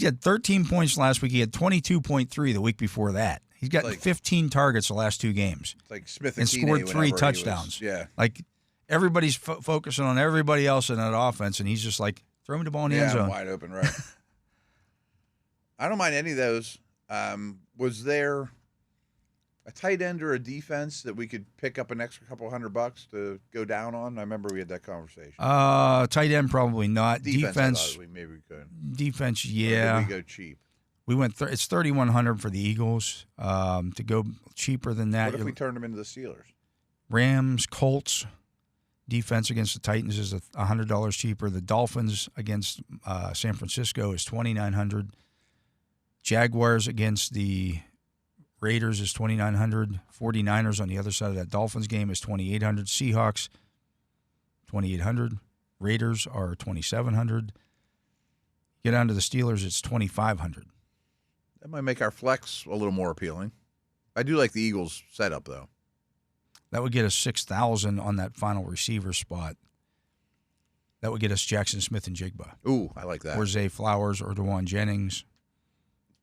had 13 points last week. He had 22.3 the week before that. He's got 15 targets the last 2 games. It's like Smith and scored 3 touchdowns. Like everybody's focusing on everybody else in that offense, and he's just like, throw me the ball in the end zone. Wide open, right. I don't mind any of those. Was there a tight end or a defense that we could pick up an extra couple $100 to go down on? I remember we had that conversation. Tight end probably not. Defense maybe we could. Defense, yeah. Or did we go cheap? We went. It's 3,100 for the Eagles. To go cheaper than that. What if we turned them into the Steelers? Rams, Colts. Defense against the Titans is $100 cheaper. The Dolphins against San Francisco is $2,900. Jaguars against the Raiders is 2,900. 49ers on the other side of that Dolphins game is 2,800. Seahawks, 2,800. Raiders are 2,700. Get down to the Steelers, it's 2,500. That might make our flex a little more appealing. I do like the Eagles setup, though. That would get us 6,000 on that final receiver spot. That would get us Jackson Smith and Jigba. Ooh, I like that. Or Zay Flowers or DeJuan Jennings.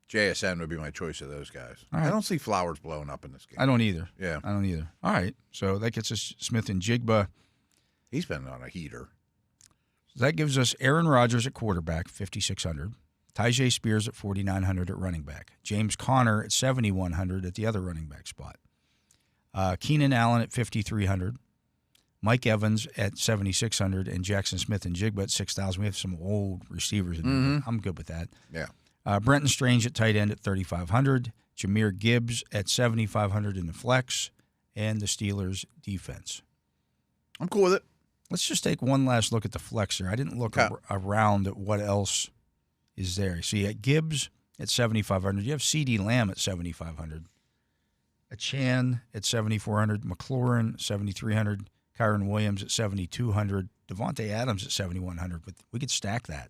JSN would be my choice of those guys. All right. I don't see Flowers blowing up in this game. I don't either. Yeah. I don't either. All right. So that gets us Smith and Jigba. He's been on a heater. So that gives us Aaron Rodgers at quarterback, 5,600. Tyjae Spears at 4,900 at running back. James Conner at 7,100 at the other running back spot. Keenan Allen at 5,300. Mike Evans at 7,600. And Jackson Smith and Jigba at 6,000. We have some old receivers in there. I'm good with that. Yeah. Brenton Strange at tight end at 3,500. Jahmyr Gibbs at 7,500 in the flex. And the Steelers defense. I'm cool with it. Let's just take one last look at the flex here. I didn't look around at what else is there. So you got Gibbs at 7,500. You have C.D. Lamb at 7,500. Achan at 7,400. McLaurin, 7,300. Kyron Williams at 7,200. Devontae Adams at 7,100. But we could stack that.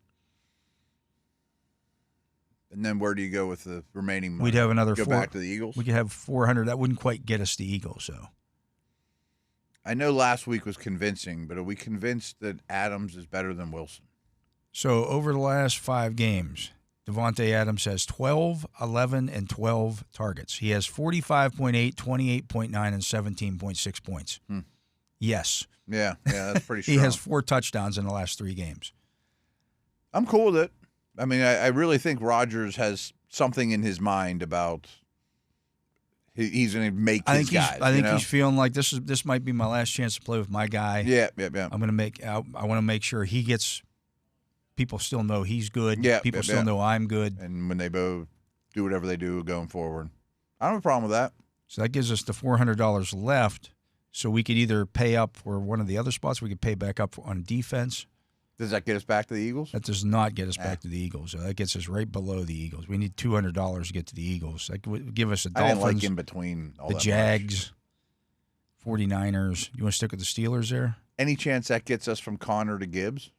And then where do you go with the remaining money? We'd have another go back to the Eagles? We could have 400. That wouldn't quite get us the Eagles, though. I know last week was convincing, but are we convinced that Adams is better than Wilson? So over the last 5 games, Devontae Adams has 12, 11, and 12 targets. He has 45.8, 28.9, and 17.6 points. Yes. Yeah, that's pretty strong. He has 4 touchdowns in the last 3 games. I'm cool with it. I mean, I really think Rodgers has something in his mind about he's going to make his guys. I think he's feeling like this might be my last chance to play with my guy. Yeah. I'm going to I want to make sure he gets. People still know he's good. Yeah, people still know I'm good. And when they both do whatever they do going forward, I don't have a problem with that. So that gives us the $400 left. So we could either pay up for one of the other spots. We could pay back up on defense. Does that get us back to the Eagles? That does not get us back to the Eagles. So that gets us right below the Eagles. We need $200 to get to the Eagles. That would give us the Dolphins. I didn't like in between all the Jags, 49ers. You want to stick with the Steelers there? Any chance that gets us from Conner to Gibbs?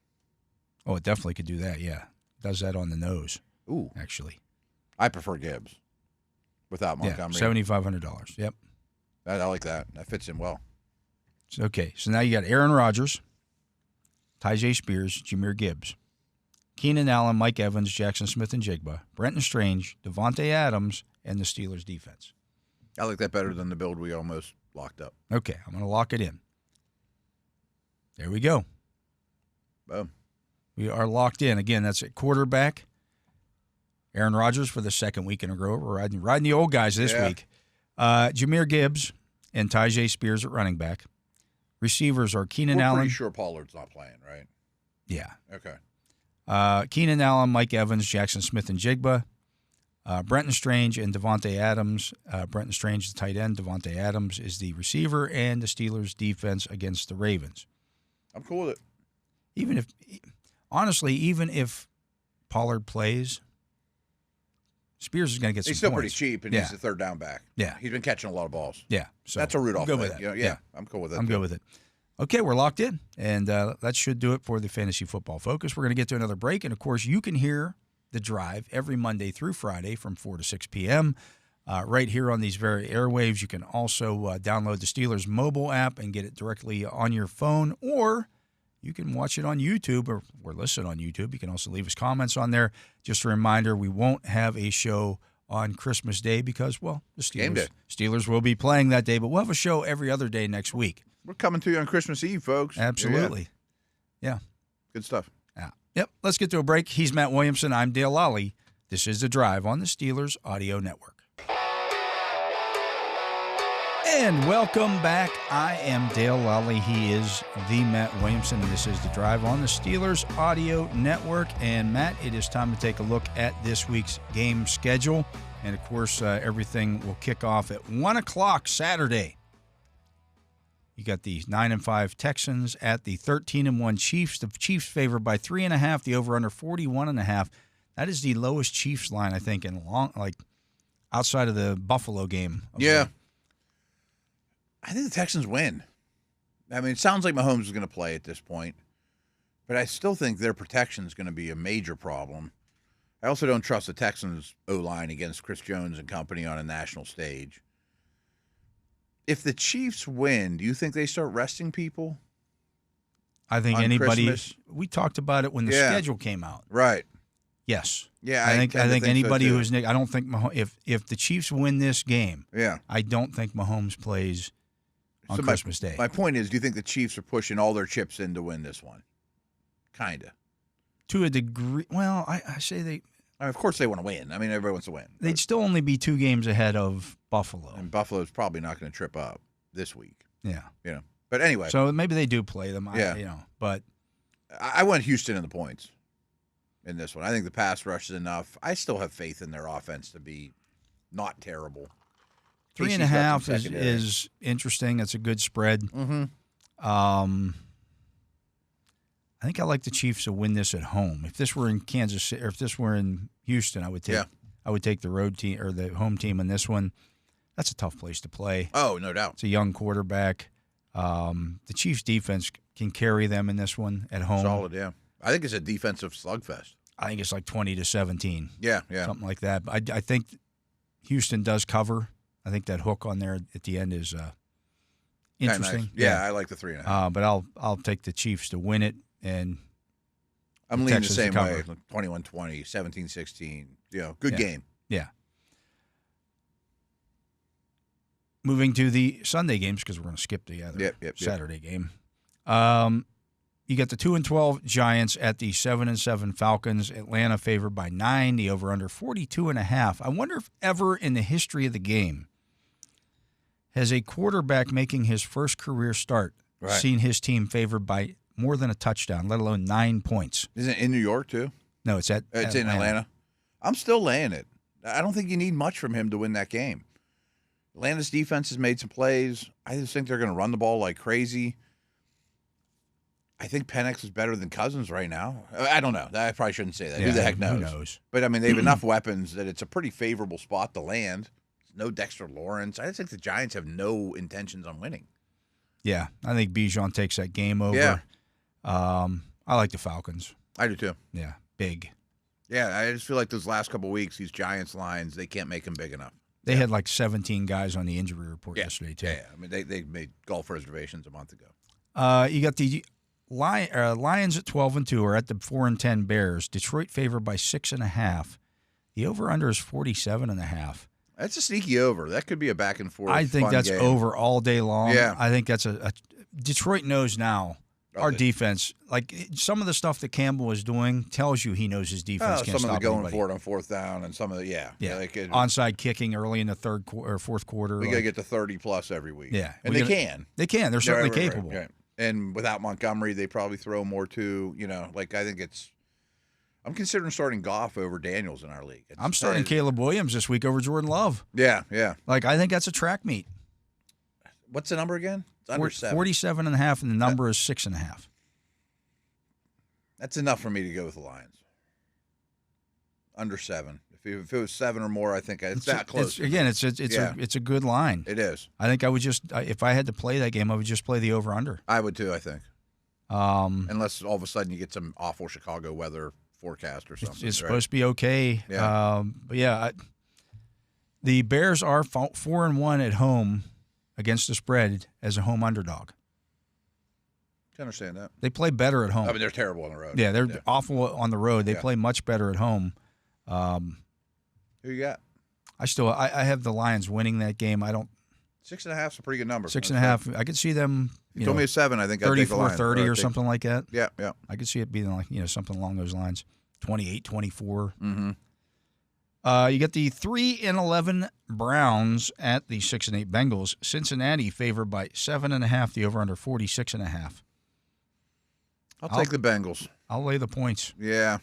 Oh, it definitely could do that, yeah. Does that on the nose. Ooh. Actually. I prefer Gibbs without Montgomery. Yeah, $7,500. Yep. I like that. That fits in well. Okay, so now you got Aaron Rodgers, Tyjae Spears, Jahmyr Gibbs, Keenan Allen, Mike Evans, Jackson Smith and Jigba, Brenton Strange, Devontae Adams, and the Steelers defense. I like that better than the build we almost locked up. Okay, I'm going to lock it in. There we go. Boom. We are locked in. Again, that's at quarterback. Aaron Rodgers for the second week in a row. We're riding the old guys this week. Jahmyr Gibbs and Tyjae Spears at running back. Receivers are Keenan Allen. We're pretty sure Pollard's not playing, right? Yeah. Okay. Keenan Allen, Mike Evans, Jackson Smith and Jigba. Brenton Strange and Devontae Adams. Brenton Strange is the tight end. Devontae Adams is the receiver. And the Steelers defense against the Ravens. I'm cool with it. Even if Pollard plays, Spears is going to get some He's still points. pretty cheap, and he's the third down back. Yeah. He's been catching a lot of balls. Yeah. So that's a Rudolph thing. With that. Yeah, I'm cool with it. I'm good with it. Okay, we're locked in, and that should do it for the Fantasy Football Focus. We're going to get to another break, and, of course, you can hear The Drive every Monday through Friday from 4 to 6 p.m. Right here on these very airwaves. You can also download the Steelers mobile app and get it directly on your phone, or you can watch it on YouTube or listen on YouTube. You can also leave us comments on there. Just a reminder, we won't have a show on Christmas Day because, well, the Steelers will be playing that day, but we'll have a show every other day next week. We're coming to you on Christmas Eve, folks. Absolutely. Yeah. Good stuff. Yeah. Yep. Let's get to a break. He's Matt Williamson. I'm Dale Lolley. This is The Drive on the Steelers Audio Network. And welcome back. I am Dale Lolley. He is the Matt Williamson, and this is The Drive on the Steelers Audio Network. And, Matt, it is time to take a look at this week's game schedule. And, of course, everything will kick off at 1 o'clock Saturday. You got the 9-5 Texans at the 13-1 Chiefs. The Chiefs favored by 3.5. The over/under 41.5. That is the lowest Chiefs line, I think, in long. outside of the Buffalo game. Yeah. I think the Texans win. I mean, it sounds like Mahomes is going to play at this point, but I still think their protection is going to be a major problem. I also don't trust the Texans' O-line against Chris Jones and company on a national stage. If the Chiefs win, do you think they start resting people? I think on anybody. Christmas? We talked about it when the schedule came out. Right. Yes. Yeah, I think anybody so who's I don't think if the Chiefs win this game, yeah, I don't think Mahomes plays on Christmas Day. My point is, do you think the Chiefs are pushing all their chips in to win this one? Kinda. To a degree. Well, I say they. I mean, of course they want to win. I mean, everybody wants to win. They'd still only be 2 games ahead of Buffalo. And Buffalo's probably not going to trip up this week. Yeah. You know. But anyway. So maybe they do play them. Yeah. But I went Houston in the points in this one. I think the pass rush is enough. I still have faith in their offense to be not terrible. 3.5 is interesting. It's a good spread. Mm-hmm. I think I like the Chiefs to win this at home. If this were in Kansas City, or if this were in Houston, I would take the road team or the home team in this one. That's a tough place to play. Oh, no doubt. It's a young quarterback. The Chiefs' defense can carry them in this one at home. Solid, yeah. I think it's a defensive slugfest. I think it's like 20-17. Yeah. Something like that. But I think Houston does cover. I think that hook on there at the end is interesting. Nice. Yeah, I like the 3.5. But I'll take the Chiefs to win it, and I'm leaning the Texans same to way. cover. 21-20, 17-16. Good game. Yeah. Moving to the Sunday games because we're going to skip the other Saturday game. You got the 2-12 Giants at the 7-7 Falcons. Atlanta favored by 9. The over/under 42.5. I wonder if ever in the history of the game has a quarterback making his first career start seen his team favored by more than a touchdown, let alone 9 points. Isn't it in New York too? No, it's in Atlanta. I'm still laying it. I don't think you need much from him to win that game. Atlanta's defense has made some plays. I just think they're going to run the ball like crazy. I think Penix is better than Cousins right now. I don't know. I probably shouldn't say that. Yeah, Who the heck knows? Who knows? But, I mean, they have enough weapons that it's a pretty favorable spot to land. No Dexter Lawrence. I just think the Giants have no intentions on winning. Yeah, I think Bijan takes that game over. Yeah. I like the Falcons. I do too. Yeah, big. Yeah, I just feel like those last couple of weeks, these Giants lines, they can't make them big enough. They had like 17 guys on the injury report yesterday, too. Yeah, I mean, they made golf reservations a month ago. You got the Lions at 12-2 are at the 4-10 Bears. Detroit favored by 6.5. The over/under is 47.5. That's a sneaky over. That could be a back and forth. I think that's game. over all day long. Yeah. I think that's a Detroit knows now. Our defense, like some of the stuff that Campbell is doing, tells you he knows his defense can't stop some of the going anybody. for it on fourth down, and some of the onside kicking early in the third or fourth quarter. We got to get to 30+ every week. Yeah, and they can. They can. They're certainly capable. Right. And without Montgomery, they probably throw more too. I think I'm considering starting Goff over Daniels in our league. I'm starting Caleb Williams this week over Jordan Love. Yeah. Like I think that's a track meet. What's the number again? It's under 7. 47.5, and the number is 6.5. That's enough for me to go with the Lions. Under 7. If it was 7 or more, I think it's that close. It's a good line. It is. I think I would just, if I had to play that game, I would just play the over/under. I would too, I think. Unless all of a sudden you get some awful Chicago weather forecast or something. It's supposed to be okay. Yeah. The Bears are 4-1 at home against the spread as a home underdog. I can understand that. They play better at home. I mean, they're terrible on the road. Yeah, they're awful on the road. They play much better at home. Who you got? I have the Lions winning that game. 6.5 is a pretty good number. 6.5. I could see them. You told me a 7. I think 34-30 or something like that. Yeah. I could see it being like something along those lines. 28-24. Mm-hmm. You get the 3-11 Browns at the 6-8 Bengals. Cincinnati favored by 7.5. The over/under 46.5. I'll take the Bengals. I'll lay the points. Yeah.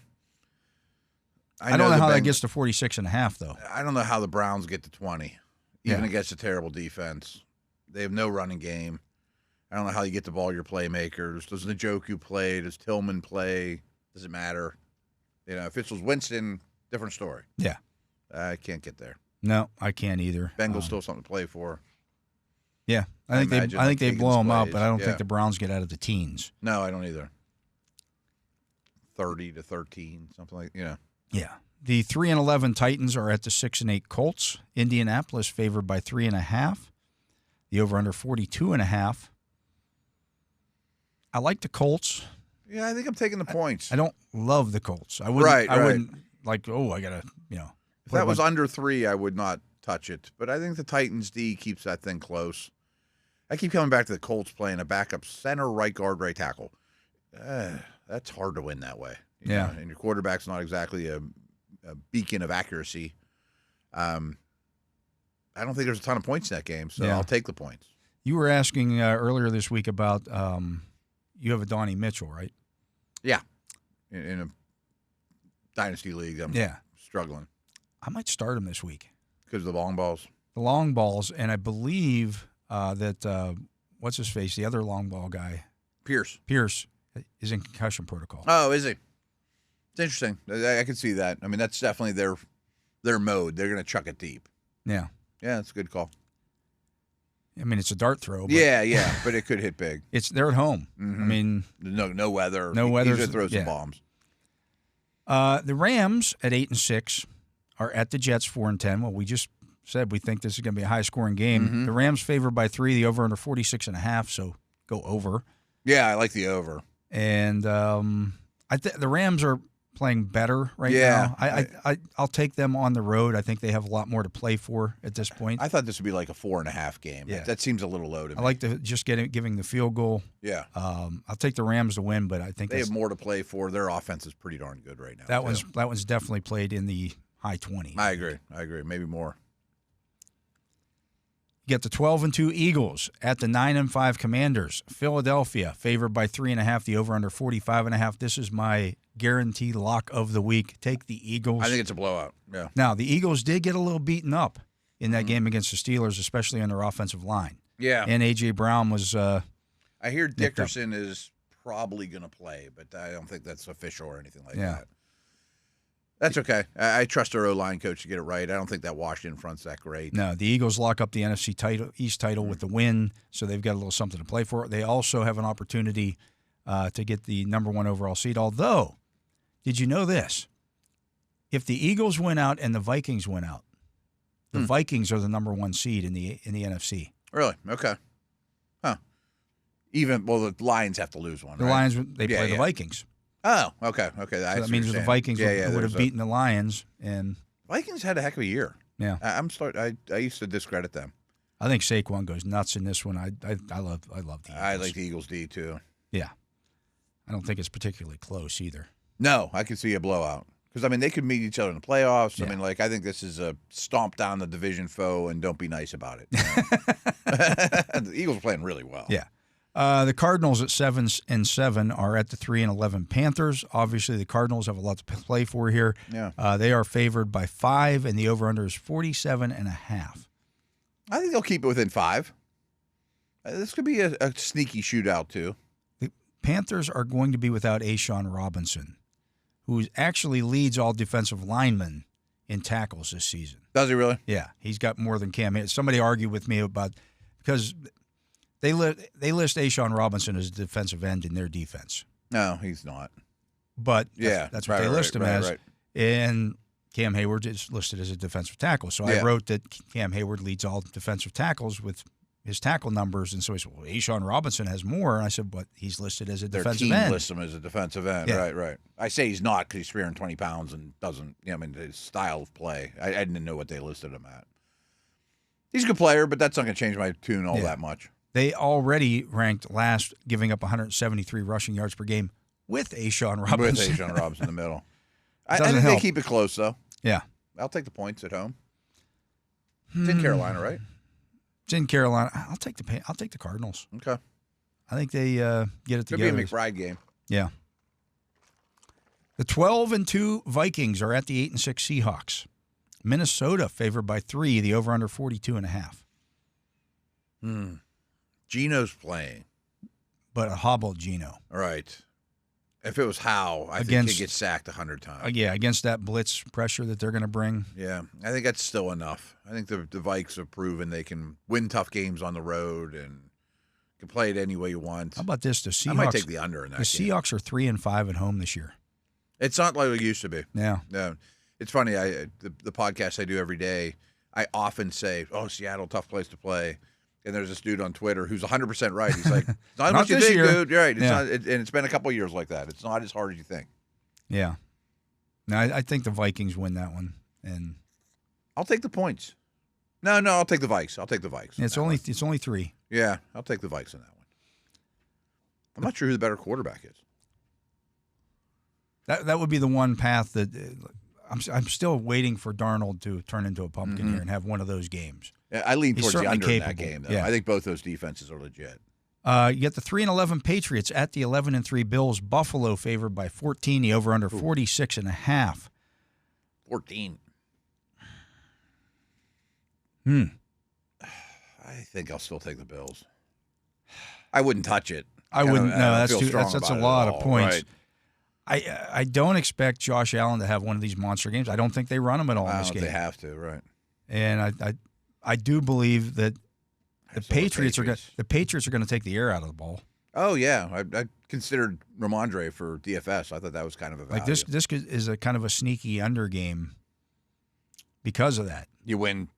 I don't know how that gets to 46.5 though. I don't know how the Browns get to 20, even against a terrible defense. They have no running game. I don't know how you get the ball to your playmakers. Does Njoku play? Does Tillman play? Does it matter? If it was Winston, different story. Yeah. I can't get there. No, I can't either. Bengals still something to play for. Yeah, I think they blow them out, but I don't think the Browns get out of the teens. No, I don't either. 30-13, something like Yeah. The 3-11 Titans are at the 6-8 Colts. Indianapolis favored by 3.5. The over/under 42.5. I like the Colts. Yeah, I think I'm taking the points. I don't love the Colts. I wouldn't like. Oh, I gotta. If that was under 3, I would not touch it. But I think the Titans D keeps that thing close. I keep coming back to the Colts playing a backup center, right guard, right tackle. That's hard to win that way. You know, and your quarterback's not exactly a beacon of accuracy. I don't think there's a ton of points in that game, so I'll take the points. You were asking earlier this week about you have a Donnie Mitchell, right? Yeah. In a dynasty league, I'm struggling. I might start him this week. Because of the long balls? The long balls, and I believe that, what's his face, the other long ball guy? Pierce is in concussion protocol. Oh, is he? It's interesting. I can see that. I mean, that's definitely their mode. They're going to chuck it deep. Yeah. Yeah, that's a good call. I mean, it's a dart throw. But yeah, but it could hit big. They're at home. Mm-hmm. I mean, no weather. No weather. He's going to throw some bombs. The Rams at 8-6 are at the Jets 4-10. Well, we just said we think this is going to be a high-scoring game. Mm-hmm. The Rams favored by 3. The over under 46.5. So go over. Yeah, I like the over. And the Rams are playing better right now. I'll take them on the road. I think they have a lot more to play for at this point. I thought this would be like a 4.5 game. Yeah. That seems a little low to me. I like giving the field goal. Yeah. I'll take the Rams to win, but I think they have more to play for. Their offense is pretty darn good right now. That one's definitely played in the high 20s. I agree. Maybe more. You get the 12-2 Eagles at the 9-5 Commanders. Philadelphia favored by 3.5. The over under 45.5. This is my guaranteed lock of the week. Take the Eagles. I think it's a blowout. Yeah. Now the Eagles did get a little beaten up in that game against the Steelers, especially on their offensive line. Yeah. And A.J. Brown was. I hear Dickerson is probably going to play, but I don't think that's official or anything like that. That's okay. I trust our O-line coach to get it right. I don't think that Washington front's that great. No, the Eagles lock up the NFC East title with the win, so they've got a little something to play for. They also have an opportunity to get the number 1 overall seed. Although, did you know this? If the Eagles win out and the Vikings win out, the Vikings are the number 1 seed in the NFC. Really? Okay. Huh. The Lions have to lose one. The Lions play the Vikings. Oh, okay. So that means the Vikings would have beaten the Lions, and Vikings had a heck of a year. Yeah, I used to discredit them. I think Saquon goes nuts in this one. I love the Eagles. I like the Eagles D too. Yeah, I don't think it's particularly close either. No, I could see a blowout because they could meet each other in the playoffs. Yeah. I think this is a stomp down the division foe and don't be nice about it. The Eagles are playing really well. Yeah. The Cardinals at 7-7 are at the 3-11 Panthers. Obviously, the Cardinals have a lot to play for here. Yeah. They are favored by 5, and the over/under is 47.5. I think they'll keep it within 5. This could be a sneaky shootout too. The Panthers are going to be without A'Shawn Robinson, who actually leads all defensive linemen in tackles this season. Does he really? Yeah, he's got more than Cam. Somebody argued with me because. They list A'Shawn Robinson as a defensive end in their defense. No, he's not. But that's what they list him as. Right. And Cam Hayward is listed as a defensive tackle. So I wrote that Cam Hayward leads all defensive tackles with his tackle numbers. And so he said, well, A'Shawn Robinson has more. And I said, but he's listed as a defensive end. Their team lists him as a defensive end. Yeah. Right. I say he's not because he's 320 pounds and doesn't, his style of play. I didn't know what they listed him at. He's a good player, but that's not going to change my tune all that much. They already ranked last, giving up 173 rushing yards per game with A'Shawn Robinson. With A'Shawn Robinson in the middle. I think they keep it close, though. Yeah. I'll take the points at home. It's in Carolina, right? It's in Carolina. I'll take the Cardinals. Okay. I think they get it together. Could be a McBride game. Yeah. The 12-2 Vikings are at the 8-6 Seahawks. Minnesota favored by 3. The over/under 42.5. Geno's playing. But a hobbled Geno. Right. If it was Howe, I think he'd get sacked 100 times. Yeah, against that blitz pressure that they're going to bring. Yeah, I think that's still enough. I think the Vikes have proven they can win tough games on the road and can play it any way you want. How about this? The Seahawks, I might take the under in that game. Seahawks are 3-5 at home this year. It's not like it used to be. Yeah. No. It's funny. The podcast I do every day, I often say, "Oh, Seattle, tough place to play." And there's this dude on Twitter who's 100% right. He's like, "It's not what you think, dude. You're right. It's not, and it's been a couple of years like that. It's not as hard as you think." Yeah. No, I think the Vikings win that one, and I'll take the points. No, I'll take the Vikes. I'll take the Vikes. It's only 3. Yeah, I'll take the Vikes in that one. I'm not sure who the better quarterback is. That would be the one path that I'm still waiting for Darnold to turn into a pumpkin here and have one of those games. Yeah, I lean towards the under capable. in that game, though. Yeah. I think both those defenses are legit. You get the 3-11 Patriots at the 11-3 Bills. Buffalo favored by 14. The over/under 46.5. 14. I think I'll still take the Bills. I wouldn't touch it. I wouldn't. No, that's a lot of points. Right. I don't expect Josh Allen to have one of these monster games. I don't think they run him at all in this game. They have to, right? And I do believe that the Patriots are going to take the air out of the ball. Oh yeah, I considered Ramondre for DFS. I thought that was kind of a value. Like this is a kind of a sneaky under game because of that. You win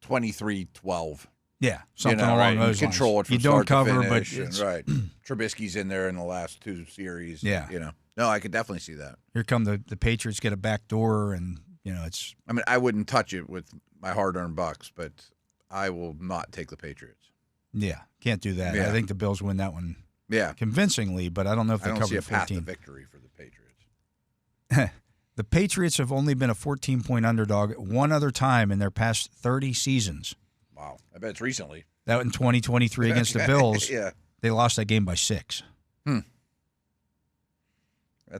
23-12. Yeah, something along those lines. You control it from you don't start cover, to finish, but it's, right. Trubisky's in there in the last 2 series. Yeah, No, I could definitely see that. Here come the Patriots get a back door, and it's. I mean, I wouldn't touch it with my hard-earned bucks, but I will not take the Patriots. Yeah, can't do that. Yeah. I think the Bills win that one. Yeah, convincingly, but I don't know if they cover 14. I don't see a path to victory for the Patriots. The Patriots have only been a 14-point underdog one other time in their past 30 seasons. Wow, I bet it's recently. That in 2023 against the Bills. Yeah, they lost that game by 6. That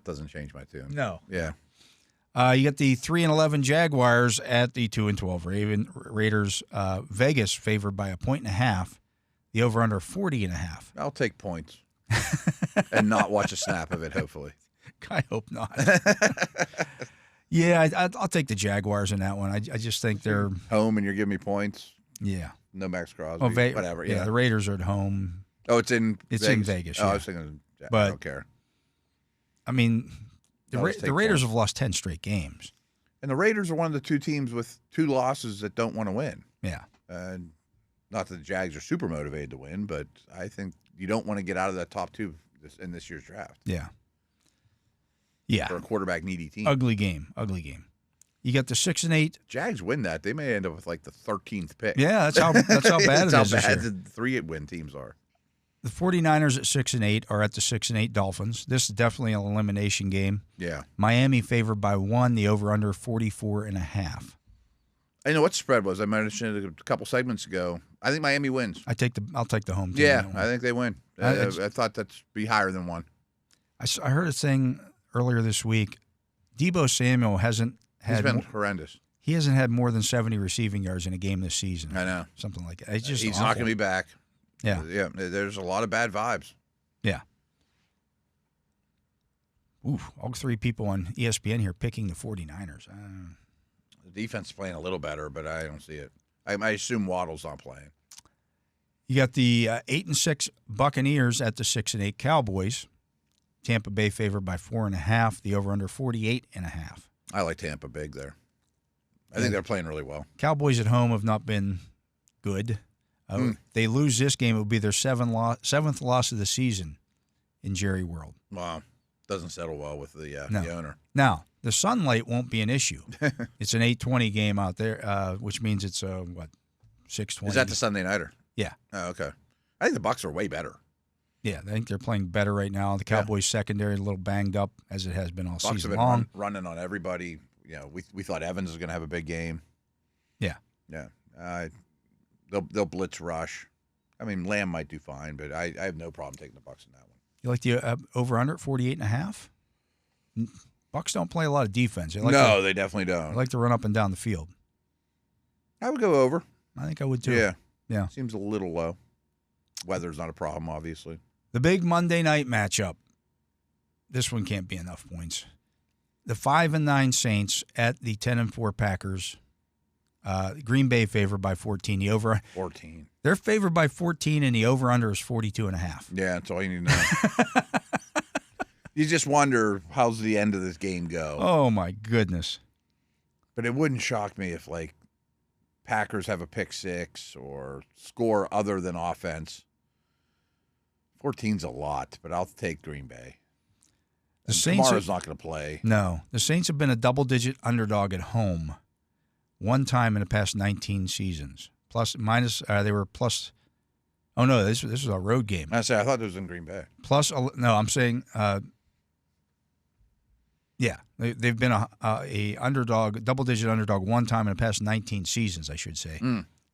doesn't change my tune. No. Yeah. You get the 3-11 Jaguars at the 2-12 Raiders. Vegas favored by 1.5. The over/under 40.5. I'll take points and not watch a snap of it. Hopefully. I hope not. Yeah, I'll take the Jaguars in that one. I just think they're home, and you're giving me points. Yeah. No Max Crosby. Whatever. Yeah. The Raiders are at home. Oh, it's in Vegas. Yeah. Oh, I was thinking. But I don't care. I mean, the Raiders have lost 10 straight games. And the Raiders are one of the 2 teams with 2 losses that don't want to win. Yeah. Not that the Jags are super motivated to win, but I think you don't want to get out of that top 2 in this year's draft. Yeah. Yeah. For a quarterback needy team. Ugly game. You got the 6-8. Jags win that. They may end up with like the 13th pick. Yeah, that's how bad it is. That's how bad the 3-win teams are. The 49ers at 6-8 are at the 6-8 Dolphins. This is definitely an elimination game. Yeah. Miami favored by 1. The over/under 44.5. I know what the spread was. I mentioned it a couple segments ago. I think Miami wins. I'll take the home team. Yeah, I think they win. I thought that'd be higher than 1. I heard a thing earlier this week. Deebo Samuel he's been horrendous. He hasn't had more than 70 receiving yards in a game this season. I know. Something like that. It's just he's awful. not going to be back. Yeah. Yeah. There's a lot of bad vibes. Yeah. Ooh, all 3 people on ESPN here picking the 49ers. The defense is playing a little better, but I don't see it. I assume Waddle's not playing. You got the 8-6 Buccaneers at the 6-8 Cowboys. Tampa Bay favored by 4.5. The over/under 48.5. I like Tampa big there. I think they're playing really well. Cowboys at home have not been good. They lose this game, it will be their 7th loss of the season in Jerry World. Wow. Doesn't settle well with the owner. Now, the sunlight won't be an issue. It's an 8:20 game out there, which means it's, 6:20. Is that the Sunday nighter? Yeah. Oh, okay. I think the Bucs are way better. Yeah, I think they're playing better right now. The Cowboys secondary a little banged up, as it has been all Bucs season have been long. Running on everybody. We thought Evans was going to have a big game. Yeah. Yeah. They'll blitz rush. I mean, Lamb might do fine, but I have no problem taking the Bucs in that one. You like the over/under at 48.5? Bucs don't play a lot of defense. They definitely don't. They like to run up and down the field. I would go over. I think I would too. Yeah. Seems a little low. Weather's not a problem, obviously. The big Monday night matchup. this one can't be enough points. The 5-9 Saints at the 10-4 Packers. Green Bay favored by 14. The over 14. They're favored by 14, and the over/under is 42.5. Yeah, that's all you need to know. You just wonder, how's the end of this game go? Oh, my goodness. But it wouldn't shock me if, like, Packers have a pick six or score other than offense. 14's a lot, but I'll take Green Bay. The Saints tomorrow's not going to play. No. The Saints have been a double-digit underdog at home one time in the past 19 seasons. They were plus. Oh, no, this was a road game. I thought it was in Green Bay. No, I'm saying, yeah, they've been a underdog, double-digit underdog one time in the past 19 seasons, I should say.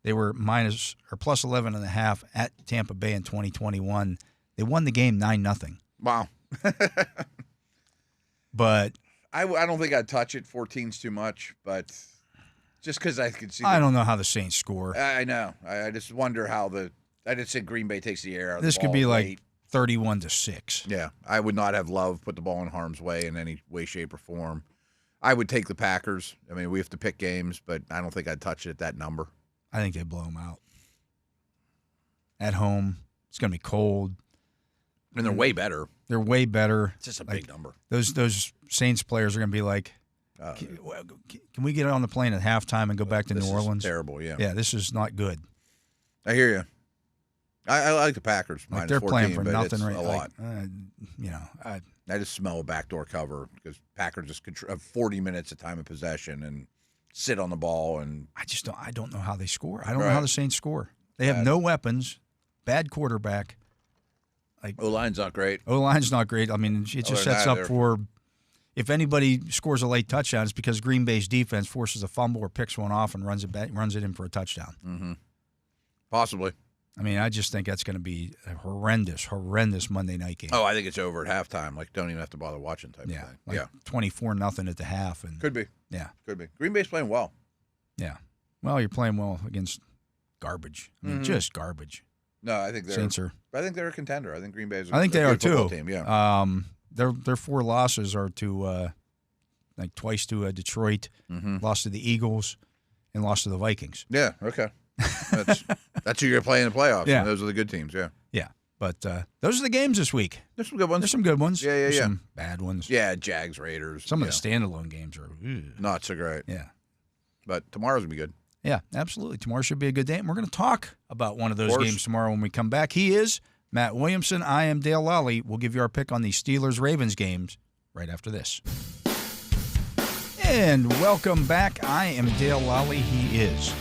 They were plus 11.5 at Tampa Bay in 2021. They won the game 9-0. Wow. But I don't think I'd touch it. 14's too much, but just because I could see. I don't know how the Saints score. I know. I just wonder how I just think Green Bay takes the air out of this the ball. Could be late. like 31-6. Yeah, I would not have Love put the ball in harm's way in any way, shape, or form. I would take the Packers. I mean, we have to pick games, but I don't think I'd touch it at that number. I think they blow them out. At home, it's going to be cold. And they're way better. They're way better. It's just a big number. Those Saints players are going to be like, can we get on the plane at halftime and go back to New Orleans? Terrible, yeah. Yeah, this is not good. I hear you. I like the Packers. Like they're 14, playing for but nothing, it's right? A lot. I just smell a backdoor cover because Packers just have 40 minutes of time of possession and sit on the ball. And I don't know how they score. I don't know how the Saints score. They have no weapons, bad quarterback. O-line's not great. O-line's not great. I mean, it just sets up for if anybody scores a late touchdown, it's because Green Bay's defense forces a fumble or picks one off and runs it in for a touchdown. Mm-hmm. Possibly. I mean, I just think that's going to be a horrendous Monday night game. Oh, I think it's over at halftime. Like, don't even have to bother watching type of thing. 24-0 at the half. And could be. Yeah. Could be. Green Bay's playing well. Yeah. Well, you're playing well against garbage. I mean, just garbage. No, I think Saints are. I think they're a contender. I think Green Bay's. I think they are too. Team, yeah. Their 4 losses are to twice to Detroit, lost to the Eagles, and lost to the Vikings. Yeah. Okay. That's who you're playing in the playoffs. Yeah. And those are the good teams. Yeah. Yeah. But those are the games this week. There's some good ones. There's some good ones. Yeah. There's some bad ones. Yeah. Jags, Raiders. Some of the standalone games are not so great. Yeah. But tomorrow's gonna be good. Yeah, absolutely. Tomorrow should be a good day. And we're going to talk about one of those games tomorrow when we come back. He is Matt Williamson. I am Dale Lolley. We'll give you our pick on the Steelers-Ravens games right after this. And welcome back. I am Dale Lolley. He is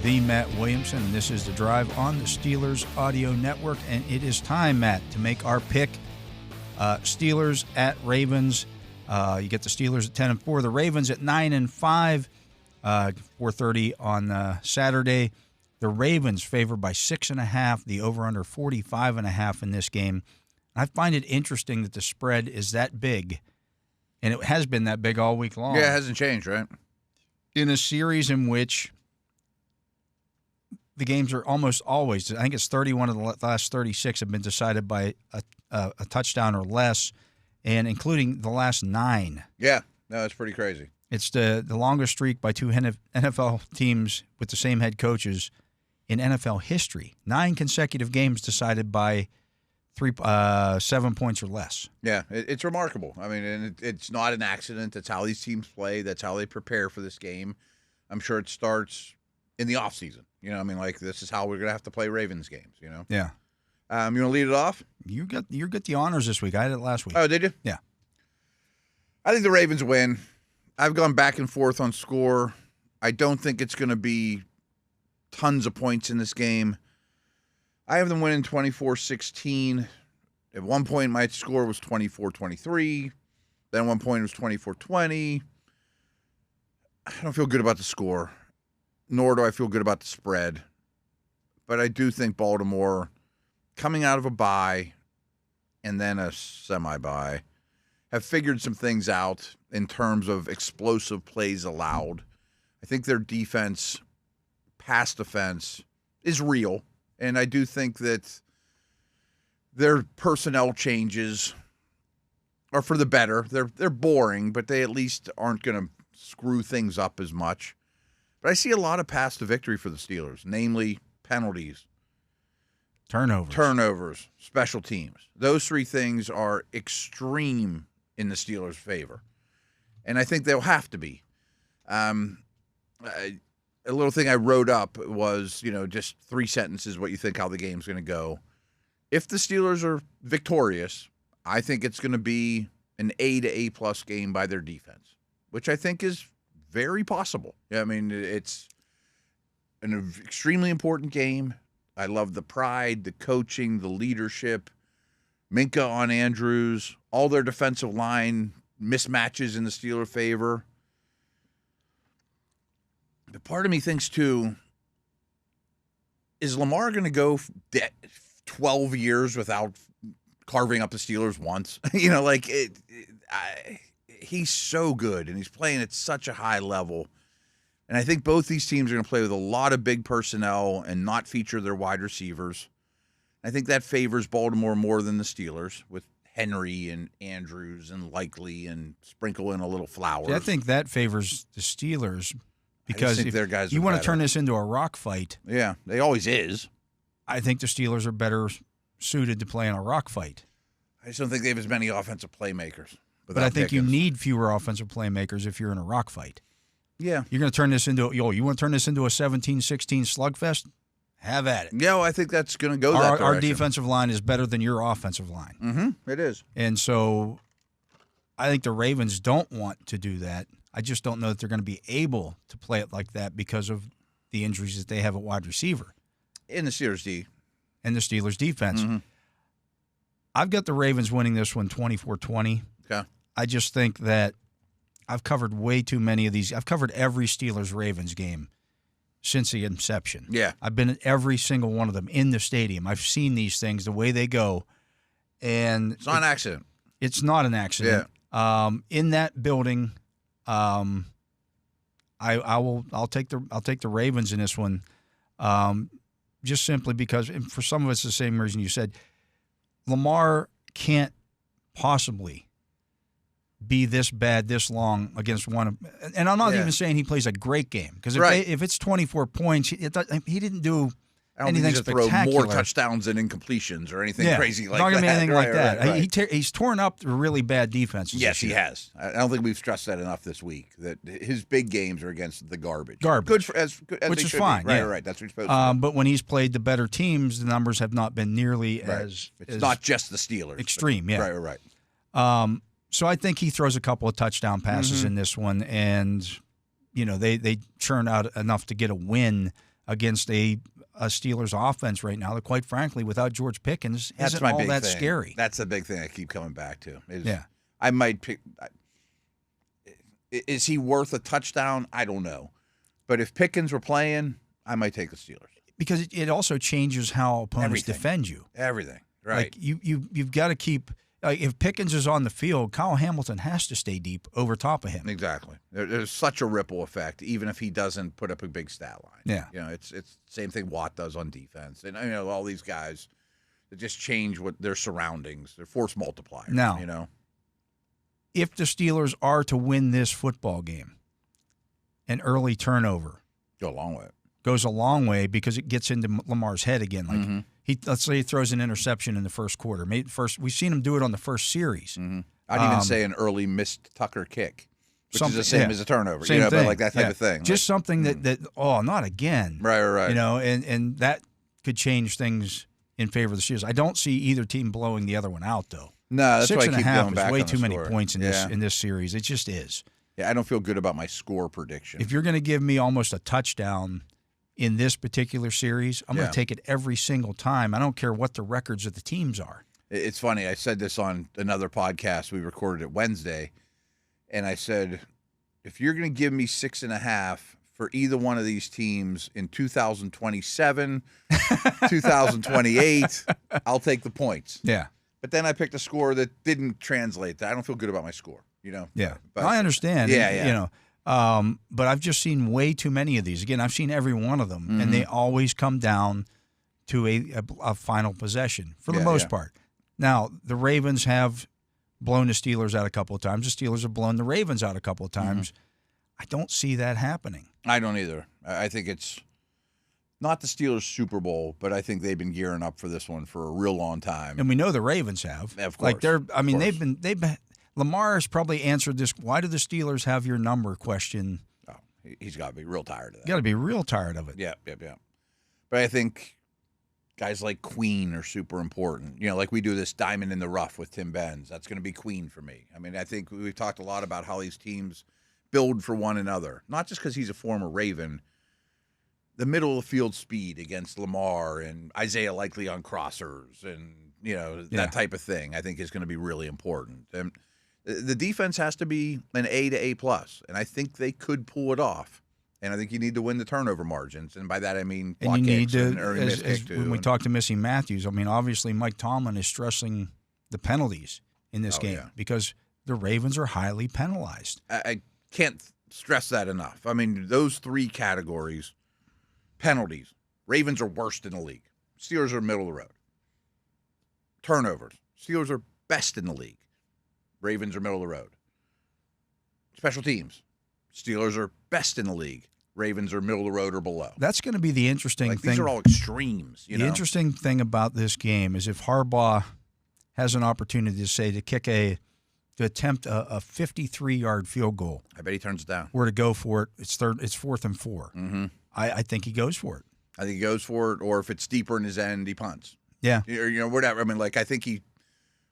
the Matt Williamson. And this is The Drive on the Steelers Audio Network. And it is time, Matt, to make our pick. Steelers at Ravens. You get the Steelers at 10-4. The Ravens at 9-5. 4:30 on Saturday. The Ravens favored by 6.5. The over/under 45.5 in this game. I find it interesting that the spread is that big, and it has been that big all week long. Yeah, it hasn't changed, right? In a series in which the games are almost always, I think it's 31 of the last 36 have been decided by a touchdown or less, and including the last 9. Yeah, no, it's pretty crazy. It's the longest streak by 2 NFL teams with the same head coaches in NFL history. 9 consecutive games decided by 7 points or less. Yeah, it's remarkable. I mean, and it's not an accident. That's how these teams play. That's how they prepare for this game. I'm sure it starts in the offseason. You know, I mean, like, this is how we're going to have to play Ravens games, you know? Yeah. You want to lead it off? You got the honors this week. I had it last week. Oh, did you? Yeah. I think the Ravens win. I've gone back and forth on score. I don't think it's going to be tons of points in this game. I have them winning 24-16. At one point, my score was 24-23. Then at one point, it was 24-20. I don't feel good about the score, nor do I feel good about the spread. But I do think Baltimore, coming out of a bye and then a semi-bye, have figured some things out in terms of explosive plays allowed. I think their defense, pass defense, is real. And I do think that their personnel changes are for the better. They're boring, but they at least aren't going to screw things up as much. But I see a lot of paths to victory for the Steelers, namely penalties, turnovers, special teams. Those three things are extreme in the Steelers' favor, and I think they'll have to be. A little thing I wrote up was, just 3 sentences, what you think how the game's going to go. If the Steelers are victorious, I think it's going to be an A to A+ game by their defense, which I think is very possible. I mean, it's an extremely important game. I love the pride, the coaching, the leadership. Minka on Andrews, all their defensive line mismatches in the Steeler favor. The part of me thinks, too, is Lamar going to go 12 years without carving up the Steelers once? He's so good, and he's playing at such a high level. And I think both these teams are going to play with a lot of big personnel and not feature their wide receivers. I think that favors Baltimore more than the Steelers, with Henry and Andrews and Likely and sprinkle in a little Flowers. See, I think that favors the Steelers because if their guys you want better. to turn this into a rock fight. Yeah, they always is. I think the Steelers are better suited to play in a rock fight. I just don't think they have as many offensive playmakers. But I think you need fewer offensive playmakers if you're in a rock fight. Yeah. You're going to turn this into you want to turn this into a 17-16 slugfest? Have at it. Yeah, well, I think that's going to go that direction. Our defensive line is better than your offensive line. Mm-hmm. It is. And so I think the Ravens don't want to do that. I just don't know that they're going to be able to play it like that because of the injuries that they have at wide receiver. In the Steelers D. And the Steelers defense. Mm-hmm. I've got the Ravens winning this one 24-20. Okay. I just think that I've covered way too many of these. I've covered every Steelers-Ravens game since the inception. Yeah. I've been at every single one of them in the stadium. I've seen these things, the way they go. And it's not an accident. It's not an accident. Yeah. In that building, I'll take the Ravens in this one, just simply because, and for some of us, the same reason you said, Lamar can't possibly be this bad this long against one of, and I'm not even saying he plays a great game, because if it's 24 points, he didn't do anything spectacular. Throw more touchdowns and incompletions or anything crazy like that. Not going to be anything like that. Right. He's torn up really bad defenses. Yes, he has. I don't think we've stressed that enough this week, that his big games are against the garbage. Good as which is fine. Right, right. That's what he's supposed to do. But when he's played the better teams, the numbers have not been nearly as It's not just the Steelers. Extreme, but, yeah. Right. So I think he throws a couple of touchdown passes in this one, and they churn out enough to get a win against a Steelers offense right now that, quite frankly, without George Pickens, isn't all that scary. That's the big thing I keep coming back to. Yeah. I might pick. Is he worth a touchdown? I don't know. But if Pickens were playing, I might take the Steelers. Because it also changes how opponents defend you. Everything. Right. Like you've got to keep. If Pickens is on the field, Kyle Hamilton has to stay deep over top of him. Exactly. There's such a ripple effect, even if he doesn't put up a big stat line. Yeah. It's the same thing Watt does on defense. And, all these guys that just change what their surroundings, their force multipliers. Now, if the Steelers are to win this football game, an early turnover goes a long way because it gets into Lamar's head again. Like let's say he throws an interception in the first quarter. We've seen him do it on the first series. I'd even say an early missed Tucker kick, which is the same as a turnover. Same thing. But like that type of thing. Just something that not again. Right. And that could change things in favor of the Steelers. I don't see either team blowing the other one out, though. No, that's why I keep going back 6.5 is way on too the many score. points in this series. It just is. Yeah, I don't feel good about my score prediction. If you're going to give me almost a touchdown in this particular series, I'm going to take it every single time. I don't care what the records of the teams are. It's funny. I said this on another podcast. We recorded it Wednesday, and I said, if you're going to give me 6.5 for either one of these teams in 2027, 2028, I'll take the points. Yeah. But then I picked a score that didn't translate. I don't feel good about my score, Yeah. But, I understand. Yeah. But I've just seen way too many of these. Again, I've seen every one of them, and they always come down to a final possession for the most part. Now, the Ravens have blown the Steelers out a couple of times. The Steelers have blown the Ravens out a couple of times. I don't see that happening. I don't either. I think it's not the Steelers' Super Bowl, but I think they've been gearing up for this one for a real long time. And we know the Ravens have. Of course. They've been Lamar has probably answered this, why do the Steelers have your number question. Oh, he's got to be real tired of that. Got to be real tired of it. Yeah. But I think guys like Queen are super important. Like we do this diamond in the rough with Tim Benz. That's going to be Queen for me. I mean, I think we've talked a lot about how these teams build for one another, not just because he's a former Raven. The middle of the field speed against Lamar and Isaiah Likely on crossers and, that type of thing, I think is going to be really important. And the defense has to be an A to A+, and I think they could pull it off. And I think you need to win the turnover margins, and by that I mean block and you kicks need and early miss kick too. When we talk to Missi Matthews, I mean, obviously Mike Tomlin is stressing the penalties in this game because the Ravens are highly penalized. I can't stress that enough. I mean, those three categories, penalties, Ravens are worst in the league. Steelers are middle of the road. Turnovers, Steelers are best in the league. Ravens are middle of the road. Special teams, Steelers are best in the league. Ravens are middle of the road or below. That's going to be the interesting thing. These are all extremes. The interesting thing about this game is if Harbaugh has an opportunity to attempt a 53-yard field goal. I bet he turns it down. Or to go for it, it's 4th and 4. Mm-hmm. I think he goes for it. I think he goes for it, or if it's deeper in his end, he punts. Yeah. Whatever. I mean, I think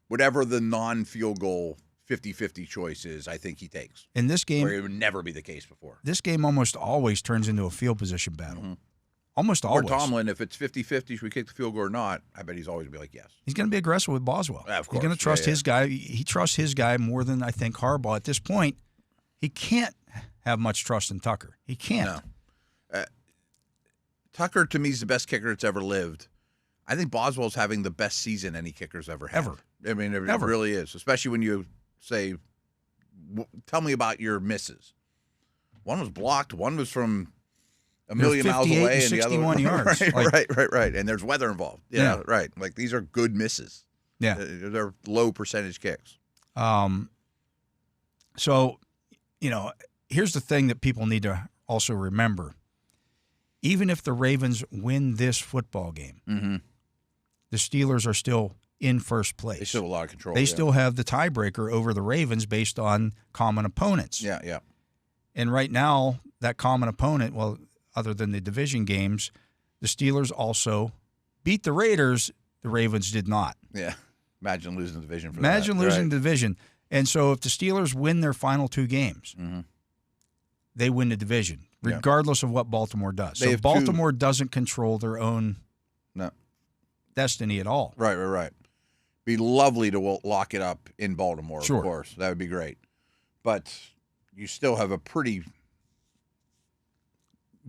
whatever the non-field goal 50-50 choice is, I think he takes. In this game, where it would never be the case before. This game almost always turns into a field position battle. Mm-hmm. Almost always. Or Tomlin, if it's 50-50, should we kick the field goal or not? I bet he's always going to be like, yes. He's going to be aggressive with Boswell. Yeah, of course. He's going to trust his guy. He trusts his guy more than I think Harbaugh. At this point, he can't have much trust in Tucker. He can't. No. Tucker, to me, is the best kicker that's ever lived. I think Boswell's having the best season any kicker's ever had. Ever. I mean, it really is, especially when you say, tell me about your misses. One was blocked. One was from a million miles away. And 61 yards. Right. And there's weather involved. Yeah, right. Like, these are good misses. Yeah. They're low percentage kicks. So, here's the thing that people need to also remember. Even if the Ravens win this football game, the Steelers are still in first place. They still have a lot of control. They still have the tiebreaker over the Ravens based on common opponents. Yeah. And right now, that common opponent, well, other than the division games, the Steelers also beat the Raiders. The Ravens did not. Yeah. Imagine losing the division for that. Imagine losing the division. And so if the Steelers win their final two games, they win the division, regardless of what Baltimore does. So Baltimore doesn't control their own destiny at all. Right. Be lovely to lock it up in Baltimore, sure. Of course. That would be great. But you still have a pretty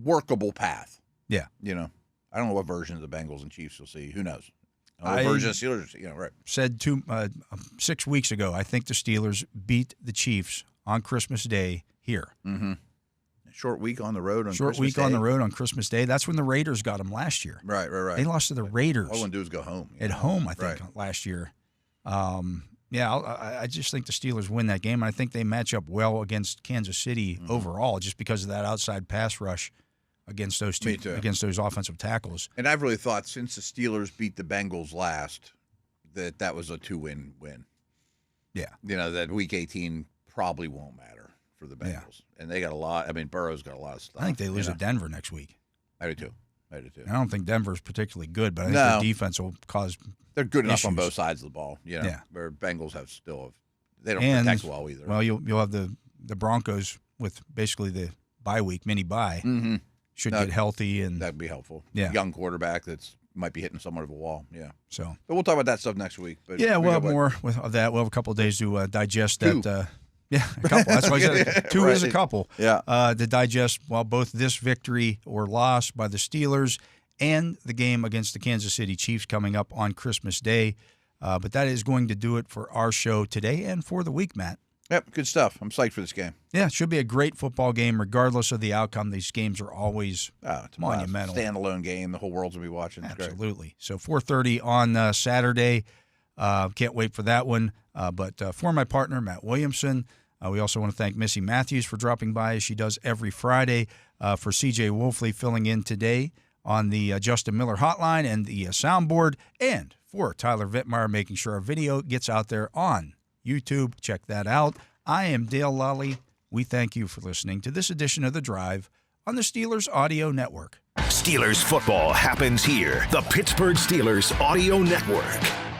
workable path. Yeah. I don't know what version of the Bengals and Chiefs you'll see. Who knows? Version of Steelers, right. Said 6 weeks ago, I think the Steelers beat the Chiefs on Christmas Day here. Mm-hmm. Short week on the road on Christmas Day. Short week on the road on Christmas Day. That's when the Raiders got them last year. Right. They lost to the Raiders. All I want to do is go home. At home, I think, last year. I just think the Steelers win that game, and I think they match up well against Kansas City overall just because of that outside pass rush against those against those offensive tackles. And I've really thought since the Steelers beat the Bengals last that was a 2-win win. Yeah. That Week 18 probably won't matter for the Bengals. Yeah. And they got a lot. I mean, Burrow's got a lot of stuff. I think they lose to Denver next week. I do too. I don't think Denver's particularly good, but I think their defense will cause They're good enough issues. on both sides of the ball. Yeah. Where Bengals they don't protect well either. Well, you'll have the Broncos with basically the bye week, mini bye. Mm-hmm. Should get healthy, and that'd be helpful. Yeah. Young quarterback that's might be hitting somewhat of a wall. Yeah. So, but we'll talk about that stuff next week. But we'll have more of that. We'll have a couple of days to digest that. A couple. That's why I said two is a couple. Yeah. To digest both this victory or loss by the Steelers and the game against the Kansas City Chiefs coming up on Christmas Day. But that is going to do it for our show today and for the week, Matt. Yep, good stuff. I'm psyched for this game. Yeah, it should be a great football game regardless of the outcome. These games are always monumental. Standalone game. The whole world's going to be watching. It's Absolutely. great. So 4:30 on Saturday. Can't wait for that one. But for my partner, Matt Williamson, we also want to thank Missy Matthews for dropping by, as she does every Friday, for C.J. Wolfley filling in today on the Justin Miller hotline and the soundboard, and for Tyler Vittmeyer making sure our video gets out there on YouTube. Check that out. I am Dale Lolley. We thank you for listening to this edition of The Drive on the Steelers Audio Network. Steelers football happens here. The Pittsburgh Steelers Audio Network.